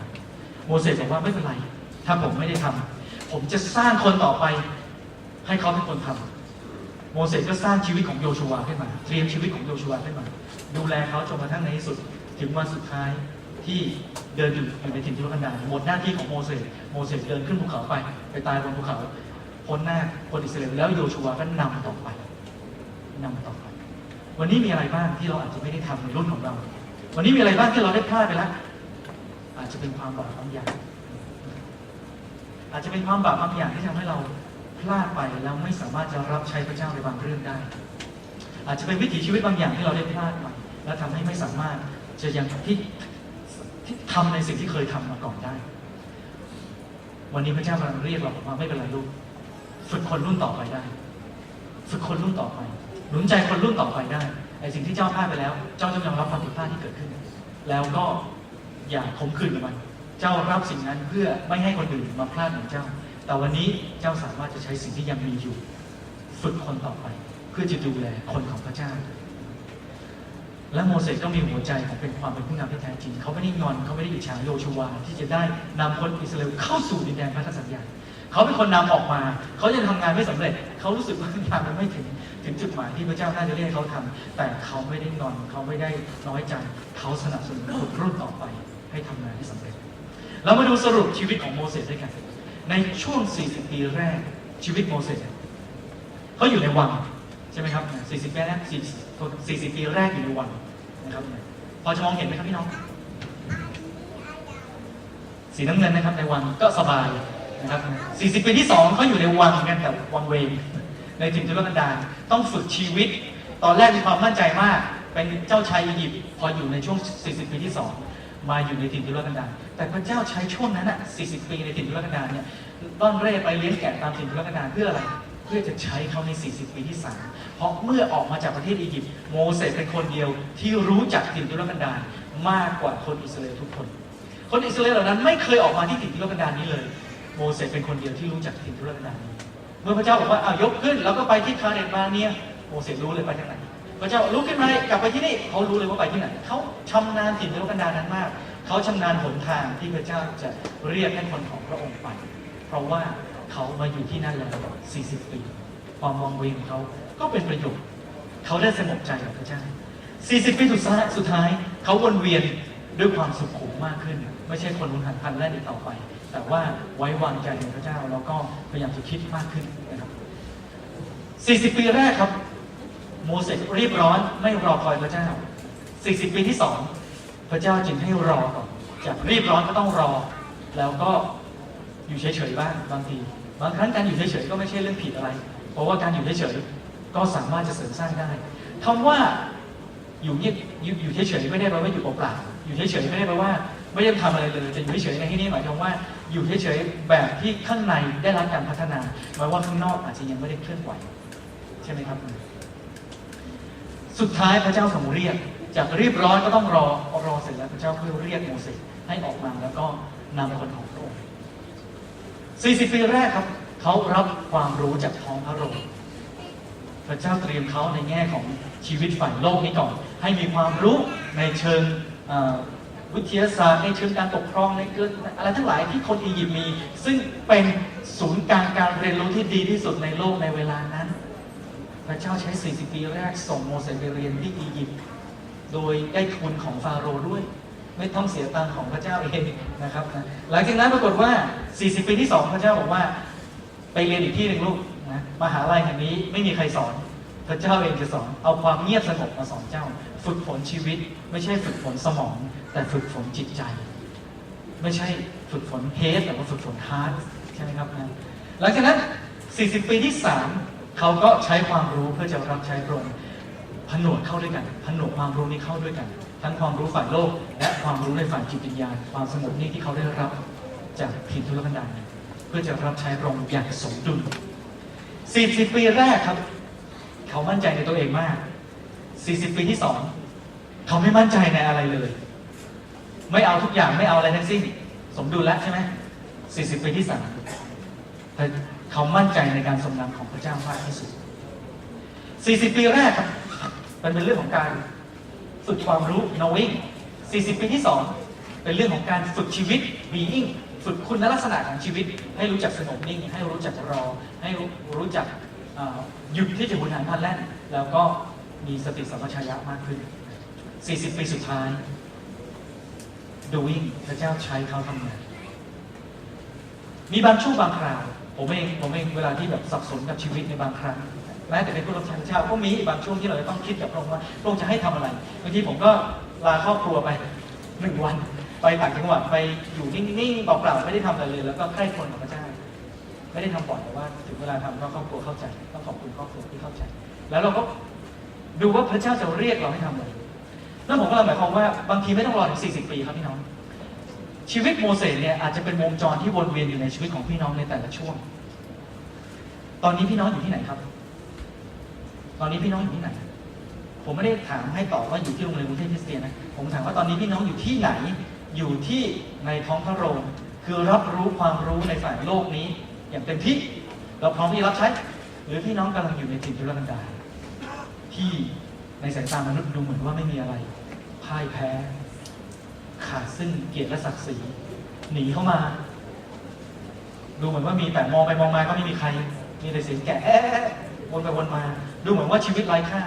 A: โมเสสบอกว่าไม่เป็นไรถ้าผมไม่ได้ทำผมจะสร้างคนต่อไปให้เขาเป็นคนทำโมเสสก็สร้างชีวิตของโยชูวาขึ้นมาเตรียมชีวิตของโยชูวาขึ้นมาดูแลเขาจนกระทั่งในที่สุดถึงวันสุดท้ายที่เดินอยู่ในถิ่นทุรกันดารหมดหน้าที่ของโมเสสเดินขึ้นภูเขาไปตายบนภูเขาพ้นหน้าคนอิสราเอลแล้วโยชูวาก็นำต่อไปวันนี้มีอะไรบ้างที่เราอาจจะไม่ได้ทำในรุ่นของเราวันนี้มีอะไรบ้างที่เราได้พลาดไปแล้วอาจจะเป็นความบาปบางอย่างที่ทำให้เราพลาดไปแล้วไม่สามารถจะรับใช้พระเจ้าในบางเรื่องได้อาจจะเป็นวิถีชีวิตบางอย่างที่เราได้พลาดไปและทำให้ไม่สามารถจะยังที่ทำในสิ่งที่เคยทำมาก่อนได้วันนี้พระเจ้ากำลังเรียกเราว่าไม่เป็นไรลูกฝึกคนรุ่นต่อไปได้ฝึกคนรุ่นต่อไปหนุนใจคนรุ่นต่อไปได้ไอ้สิ่งที่เจ้าพลาดไปแล้วเจ้าจะยอมรับความผิดพลาดที่เกิดขึ้นแล้วก็อย่าขมขื่นกับมันเจ้ารับสิ่งนั้นเพื่อไม่ให้คนอื่นมาพลาดเหมือนเจ้าแต่วันนี้เจ้าสามารถจะใช้สิ่งที่ยังมีอยู่ฝึกคนต่อไปเพื่อจะดูแลคนของพระเจ้า และโมเสสก็มีหัวใจของเป็นความเป็นผู้นำที่แท้จริงเขาไม่ได้งอนเขาไม่ได้อิจฉาโยชูวาที่จะได้นำคนอิสราเอลเข้าสู่ดินแดนพันธสัญญาเขาเป็นคนนำออกมาเขาจะทำงานไม่สำเร็จเขารู้สึกว่างานมันไม่ถึงจุดหมายที่พระเจ้าน่าจะเรียกให้เขาทำแต่เขาไม่ได้งอนเขาไม่ได้น้อยใจเขาสนับสนุนคนรุ่นต่อไปให้ทำงานที่สำเร็จเรามาดูสรุปชีวิตของโมเสสด้วยกันในช่วง40 ปีแรกชีวิตโมเสสเขาอยู่ในวังใช่ไหมครับ40 ปีแรก40 ปีแรกอยู่ในวังนะครับพอจะมองเห็นไหมครับพี่น้องสีน้ำเงินนะครับในวังก็สบายนะครับ40 ปีที่2เขาอยู่ในวังกันแต่วังเวงในถิ่นทุรกันดารต้องฝึกชีวิตตอนแรกมีความมั่นใจมากเป็นเจ้าชายอียิปต์พออยู่ในช่วง40 ปีที่2มาอยู่ในถิ่นทุรกันดารแต่พระเจ้าใช้ช่วงนั้นอ่ะ40 ปีในถิ่นทุรกันดารเนี่ยต้อนเร่ไปเลี้ยงแกะตามถิ่นทุรกันดารเพื่ออะไรเพื่อจะใช้เขาใน40 ปีที่3เพราะเมื่อออกมาจากประเทศอียิปต์โมเสสเป็นคนเดียวที่รู้จักถิ่นทุรกันดารมากกว่าคนอิสราเอลทุกคนคนอิสราเอลเหล่านั้นไม่เคยออกมาที่ถิ่นทุรกันดารนี้เลยโมเสสเป็นคนเดียวที่รู้จักถิ่นทุรกันดารนี้เมื่อพระเจ้าบอกว่าเอายกขึ้นแล้วก็ไปที่คาเดนบาเนียโมเสสรู้เลยไปที่ไหนพระเจ้าลุกขึ้นมากลับไปที่นี่เขารู้เลยว่าไปที่ไหนเขาชำนาญถิ่นทุรกันดารนั้นมากเขาชำนาญหนทางที่พระเจ้าจะเรียกให้คนของพระองค์ไปเพราะว่าเขามาอยู่ที่นั่นแล้ว40 ปีความมองเวงของเขาก็เป็นประโยชน์เขาได้สงบใจกับพระเจ้า40 ปีสุดท้ายเขาวนเวียนด้วยความสุขุมมากขึ้นไม่ใช่คนหุนหันพลันแล่นอีกต่อไปแต่ว่าไว้วางใจในพระเจ้าแล้วก็พยายามจะคิดมากขึ้นนะครับ40 ปีแรกครับโมเสสรีบร้อนไม่รอคอยพระเจ้า40 ปีที่2พระเจ้าจึงให้รอก่อนจากรีบร้อนก็ต้องรอแล้วก็อยู่เฉยๆบ้างบางทีบางครั้งการอยู่เฉยๆก็ไม่ใช่เรื่องผิดอะไรเพราะว่าการอยู่เฉยๆก็สามารถจะเสริมสร้างได้คำว่าอยู่เงียบอยู่เฉยๆไม่ได้แปลว่าอยู่เปล่าๆอยู่เฉยๆไม่ได้แปลว่าไม่ได้ทำอะไรเลยแต่อยู่เฉยๆในที่นี้หมายความว่าอยู่เฉยๆแบบที่ข้างในได้รับการพัฒนาหมายว่าข้างนอกอาจจะยังไม่ได้เคลื่อนไหวใช่ไหมครับสุดท้ายพระเจ้าทรงเรียกจากรีบร้อนก็ต้องรอเสร็จแล้วพระเจ้าค่อยเรียกโมเสสให้ออกมาแล้วก็นำคนของพระองค์40 ปีแรกครับเขารับความรู้จากท้องพระโรงพระเจ้าเตรียมเขาในแง่ของชีวิตฝ่ายโลกนี้ก่อนให้มีความรู้ในเชิงวิทยาศาสตร์ในเชิงการปกครองในเกิดอะไรทั้งหลายที่คนอียิปต์มีซึ่งเป็นศูนย์กลางการเรียนรู้ที่ดีที่สุดในโลกในเวลานั้นพระเจ้าใช้40 ปีแรกส่งโมเสสไปเรียนที่อียิปต์โดยได้ทุนของฟาโรห์ด้วยไม่ต้องเสียตังค์ของพระเจ้าเองนะครับหลังจากนั้นปรากฏว่า40 ปีที่2พระเจ้าบอกว่าไปเรียนอีกที่หนึ่งลูกนะมหาลัยแห่งนี้ไม่มีใครสอนพระเจ้าเองจะสอนเอาความเงียบสงบมาสอนเจ้าฝึกฝนชีวิตไม่ใช่ฝึกฝนสมองแต่ฝึกฝนจิตใจไม่ใช่ฝึกฝนเฮดแต่ว่าฝึกฝนฮาร์ดใช่ไหมครับนะหลังจากนั้น40 ปีที่3เขาก็ใช้ความรู้เพื่อจะรับใช้พระองค์ผนวกเข้าด้วยกันผนวกความรู้นี้เข้าด้วยกันทั้งความรู้ฝ่ายโลกและความรู้ในฝ่ายจิตวิญญาณความสงบนี้ที่เขาได้รับจากถิ่นทุรกันดารเพื่อจะรับใช้พระองค์อย่างสมดุล40 ปีแรกครับเขามั่นใจในตัวเองมาก40 ปีที่2เขาไม่มั่นใจในอะไรเลยไม่เอาทุกอย่างไม่เอาอะไรทั้งสิ้นสมดุลแล้วใช่ไหม40 ปีที่3แต่เขามั่นใจในการทรงนำของพระเจ้ามากที่สุด40 ปีแรกครับมันเป็นเรื่องของการฝึกความรู้ knowing 40 ปีที่2เป็นเรื่องของการฝึกชีวิต being ฝึกคุณลักษณะของชีวิตให้รู้จักสงบนิ่งให้รู้จักรอให้รู้จักหยุดที่จะหุนหันพลันแล่นแล้วก็มีสติสัมปชัญญะมากขึ้น40 ปีสุดท้าย doing พระเจ้าใช้เขาทำงานมีบางช่วงบางคราวผมเองเวลาที่แบบสับสนกับชีวิตในบางครั้งแม้แต่เป็นผู้รับใช้พระเจ้าก็มีบางช่วงที่เราจะต้องคิดกับพระองค์ว่าพระองค์จะให้ทำอะไรบางทีผมก็ลาครอบครัวไป1 วันไปต่างจังหวัดไปอยู่นิ่งๆเปล่าๆไม่ได้ทำอะไรเลยแล้วก็ใกล้คนของพระเจ้าไม่ได้ทำบ่อยแต่ว่าถึงเวลาทำก็ครอบครัวเข้าใจต้องขอบคุณครอบครัวที่เข้าใจแล้วเราก็ดูว่าพระเจ้าจะเรียกเราให้ทำอะไรนั่นผมก็เลยหมายความว่าบางทีไม่ต้องรอถึง40 ปีครับพี่น้องชีวิตโมเสสเนี่ยอาจจะเป็นวงจรที่วนเวียนอยู่ในชีวิตของพี่น้องในแต่ละช่วงตอนนี้พี่น้องอยู่ที่ไหนครับตอนนี้พี่น้องอยู่ที่ไหนผมไม่ได้ถามให้ตอบว่าอยู่ที่โรงเรียนกรุงเทพคริสเตียนนะผมถามว่าตอนนี้พี่น้องอยู่ที่ไหนอยู่ที่ในท้องพระโรงคือรับรู้ความรู้ในฝ่ายโลกนี้อย่างเต็มที่เราพร้อมที่รับใช้หรือพี่น้องกำลังอยู่ในถิ่นทุรกันดารที่ ในสายตามนุษย์ดูเหมือนว่าไม่มีอะไรพ่ายแพ้ขาดซึ่งเกียรติและศักดิ์ศรีหนีเข้ามาดูเหมือนว่ามีแต่มองไปมองมาก็ไม่มีใครมีแต่เสียงแกะวนไปวนมาดูเหมือนว่าชีวิตไร้ค่า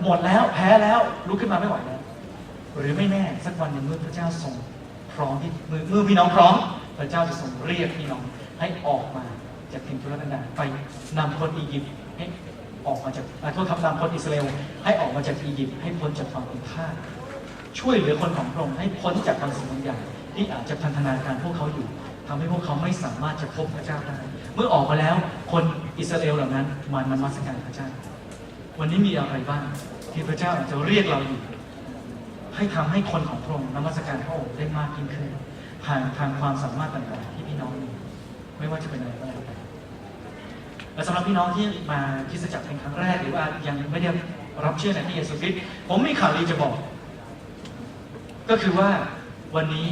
A: หมดแล้วแพ้แล้วลุกขึ้นมาไม่ไหวแล้วหรือไม่แน่สักวันหนึ่งเมื่อพระเจ้าทรงพร้อมที่เมื่อพี่น้องพร้อมพระเจ้าจะทรงเรียกพี่น้องให้ออกมาจากถิ่นทุรกันดารไปนำคนอียิปต์ให้ออกมาจากโทษครับนำคนอิสราเอลให้ออกมาจากอียิปต์ให้พ้นจากความเป็นทาสช่วยเหลือคนของพระองค์ให้พ้นจากบางสิ่งบางอย่างที่อาจจะพันธนาการพวกเขาอยู่ทำให้พวกเขาไม่สามารถจะพบพระเจ้าได้เมื่อออกมาแล้วคนอิสราเอลเหล่านั้นมานมัสการพระเจ้าวันนี้มีอะไรบ้างที่พระเจ้าจะเรียกเราอยู่ให้ทำให้คนของพระองค์นมัสการพระองค์ได้มากยิ่งขึ้นผ่านทางความสามารถต่างๆที่พี่น้องมีไม่ว่าจะเป็นอะไรก็แล้วแต่และสำหรับพี่น้องที่มาคริสตจักรเป็นครั้งแรกหรือว่ายังไม่ได้รับเชื่อในพระเยซูคริสต์ผมมีข่าวดีจะบอกก็คือว่าวันนี้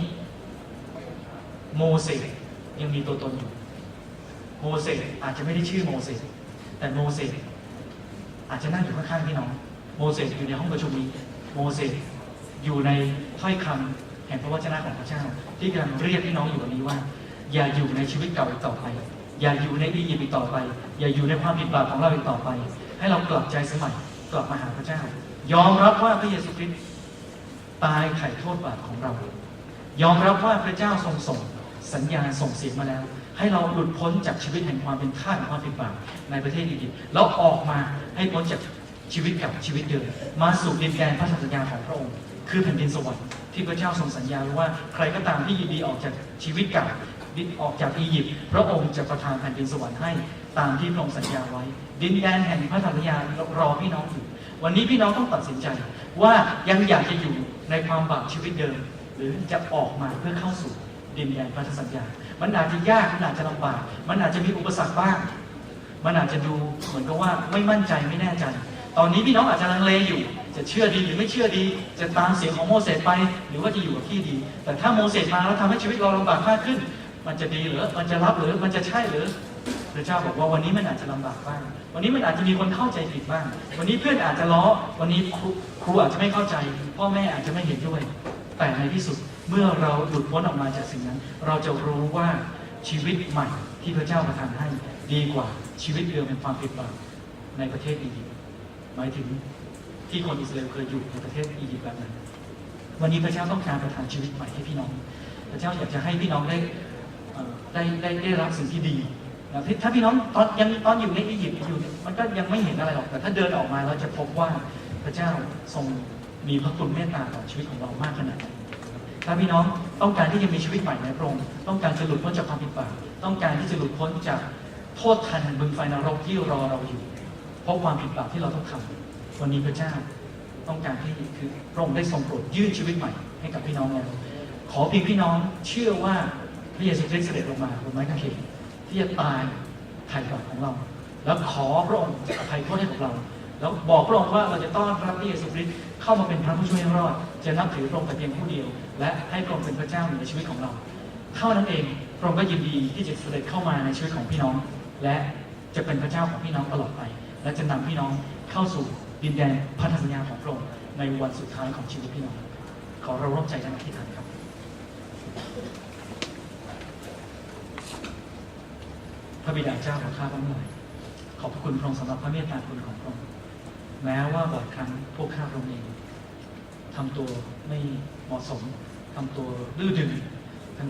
A: โมเสสยังมีตัวตนอยู่โมเสสอาจจะไม่ได้ชื่อโมเสสแต่โมเสสอาจจะนั่งอยู่ข้างๆพี่น้องโมเสสอยู่ในห้องประชุมนี้โมเสสอยู่ในถ้อยคำแห่งพระวจนะของพระเจ้าที่กำลังเรียกพี่น้องอยู่วันนี้ว่าอย่าอยู่ในชีวิตเก่าอีกต่อไปอย่าอยู่ในอียิปต์อีกต่อไปอย่าอยู่ในความผิดบาปของเราอีกต่อไปให้เรากลับใจสมัยกลับมาหาพระเจ้ายอมรับว่าพระเยซูคริสต์ตายไถ่โทษบาปของเรายอมรับว่าพระเจ้าทรงส่งสัญญาณส่งเสียงมาแล้วให้เราหลุดพ้นจากชีวิตแห่งความเป็นทาสของความผิดบาปในประเทศอียิปต์แล้วออกมาให้พ้นจากชีวิตกับชีวิตเดิมมาสู่ดินแดนพันธสัญญาของพระองค์คือแผ่นดินสวรรค์ที่พระเจ้าทรงสัญญาไว้ว่าใครก็ตามที่ยินดีออกจากชีวิตเก่าออกจากอียิปต์พระองค์จะประทานแผ่นดินสวรรค์ให้ตามที่พระองค์สัญญาไว้ดินแดนแห่งพันธสัญญารอพี่น้องอยู่วันนี้พี่น้องต้องตัดสินใจว่ายังอยากจะอยู่ในความบาปชีวิตเดิมหรือจะออกมาเพื่อเข้าสู่ดินแดนพันธสัญญามันอาจจะยากมันอาจจะลำบากมันอาจจะมีอุปสรรคบ้างมันอาจจะดูเหมือนกับว่าไม่มั่นใจไม่แน่ใจตอนนี้พี่น้องอาจจะลังเลอยู่จะเชื่อดีหรือไม่เชื่อดีจะตามเสียงของโมเสสไปหรือว่าจะอยู่กับที่ดีแต่ถ้าโมเสสมาแล้วทำให้ชีวิตเราลำบากมากขึ้นมันจะดีหรือมันจะรับหรือมันจะใช่หรือพระเจ้าบอกว่าวันนี้มันอาจจะลำบากบ้างวันนี้มันอาจจะมีคนเข้าใจผิดบ้างวันนี้เพื่อนอาจจะล้อวันนี้ครูอาจจะไม่เข้าใจพ่อแม่อาจจะไม่เห็นด้วยแต่ในที่สุดเมื่อเราหลุดพ้นออกมาจากสิ่งนั้นเราจะรู้ว่าชีวิตใหม่ที่พระเจ้าประทานให้ดีกว่าชีวิตเดิมเป็นความผิดบาปในประเทศอียิปต์หมายถึงที่คนอิสราเอลเคยอยู่ในประเทศอียิปต์แบบนั้นวันนี้พระเจ้าต้องการประทานชีวิตใหม่ให้พี่น้องพระเจ้าอยากจะให้พี่น้องได้รับสิ่งที่ดีนะถ้าพี่น้องตอนอยู่ในอียิปต์อยู่มันก็ยังไม่เห็นอะไรหรอกแต่ถ้าเดินออกมาเราจะพบว่าพระเจ้าทรงมีพระคุณเมตตาต่อชีวิตของเรามากขนาดไหนถ้าพี่น้องต้องการที่จะมีชีวิตใหม่ในพระองค์ต้องการจะหลุดพ้นจากความผิดบาปต้องการที่จะหลุดพ้นจากโทษทันบึงไฟนรกที่รอเราอยู่เพราะความผิดบาปที่เราต้องทำวันนี้พระเจ้าต้องการที่คือพระองค์ได้ทรงโปรดยื่นชีวิตใหม่ให้กับพี่น้องแล้วขอเพียงพี่น้องเชื่อว่าพระเยซูคริสต์เสด็จลงมาบนไม้กางเขนที่จะตายไถ่บาปของเราแล้วขอพระองค์จะอภัยโทษให้กับเราแล้วบอกพระองค์ว่าเราจะต้อนรับพระเยซูคริสต์เข้ามาเป็นพระผู้ช่วยให้รอดจะนับถือพระองค์แต่เพียงผู้เดียวและให้พระองค์เป็นพระเจ้าในชีวิตของเราเท่านั้นเองพระองค์ก็ยินดีที่จะเสด็จเข้ามาในชีวิตของพี่น้องและจะเป็นพระเจ้าของพี่น้องตลอดไปและจะนำพี่น้องเข้าสู่ดินแดนพันธสัญญาของพระองค์ในวันสุดท้ายของชีวิตพี่น้องขอเราร่วมใจกันอธิษฐานครับพระบิดาเจ้าของข้าพระองค์ขอบคุณพระองค์สำหรับพระเมตตาคุณของพระองค์แม้ว่าบ่อยครั้งพวกข้าพระองค์เองทำตัวไม่เหมาะสมทำตัวดื้อดึง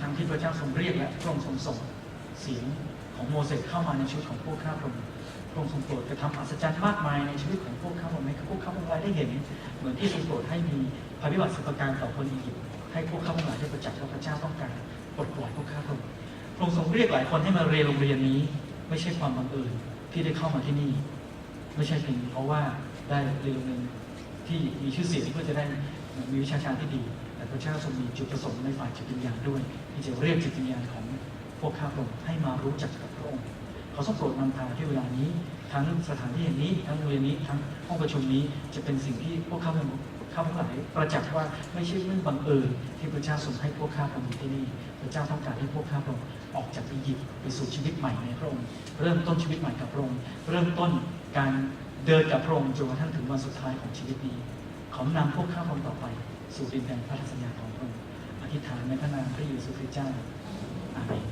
A: ทั้งที่พระเจ้าทรงเรียกและพระองค์ทรงส่งเสียงของโมเสสเข้ามาในชีวิตของพวกข้าพระองค์พระองค์ทรงโปรดกระทำอัศจรรย์มากมายในชีวิตของพวกข้าพระองค์ให้พวกข้าพระองค์ได้เห็นเหมือนที่ทรงโปรดให้มีภัยพิบัติสุขการต่อคนอียิปต์ให้พวกข้าพระองค์ได้ประจักษ์ว่าพระเจ้าต้องการปลดปล่อยพวกข้าพระองค์พระองค์ทรงเรียกหลายคนให้มาเรียนโรงเรียนนี้ไม่ใช่ความบังเอิญที่ได้เข้ามาที่นี่ไม่ใช่เพียงเพราะว่าได้เรียนโรงเรียนที่มีชื่อเสียงเพื่อจะได้มีวิชาการที่ดีแต่พระเจ้าทรงมีจุดประสงค์ในฝ่ายจิตวิญญาณด้วยที่จะเรียกจิตวิญญาณของพวกข้าพระองค์ให้มารู้จักกับพระองค์ขอทรงโปรดนำพาที่เวลานี้ทั้งสถานที่แห่งนี้ทั้งโรงเรียนนี้ทั้งห้องประชุมนี้จะเป็นสิ่งที่พวกข้าพระองค์หลายประจักษ์ว่าไม่ใช่เรื่องบังเอิญที่พระเจ้าทรงให้พวกข้าพระองค์ที่นี่พระเจ้าต้องการให้พวกข้าพระองค์ออกจากอียิปต์ไปสู่ชีวิตใหม่ในพระองค์เริ่มต้นชีวิตใหม่กับพระองค์เริ่มต้นการ เดินกับพระองค์จนกระทั่งถึงวันสุดท้ายของชีวิตนี้ขอนำพวกข้าพงต่อไปสู่ดินแดนพันธสัญญาของพระองค์อธิษฐานในพระนามพระเยซูคริสต์เจ้าอาเมน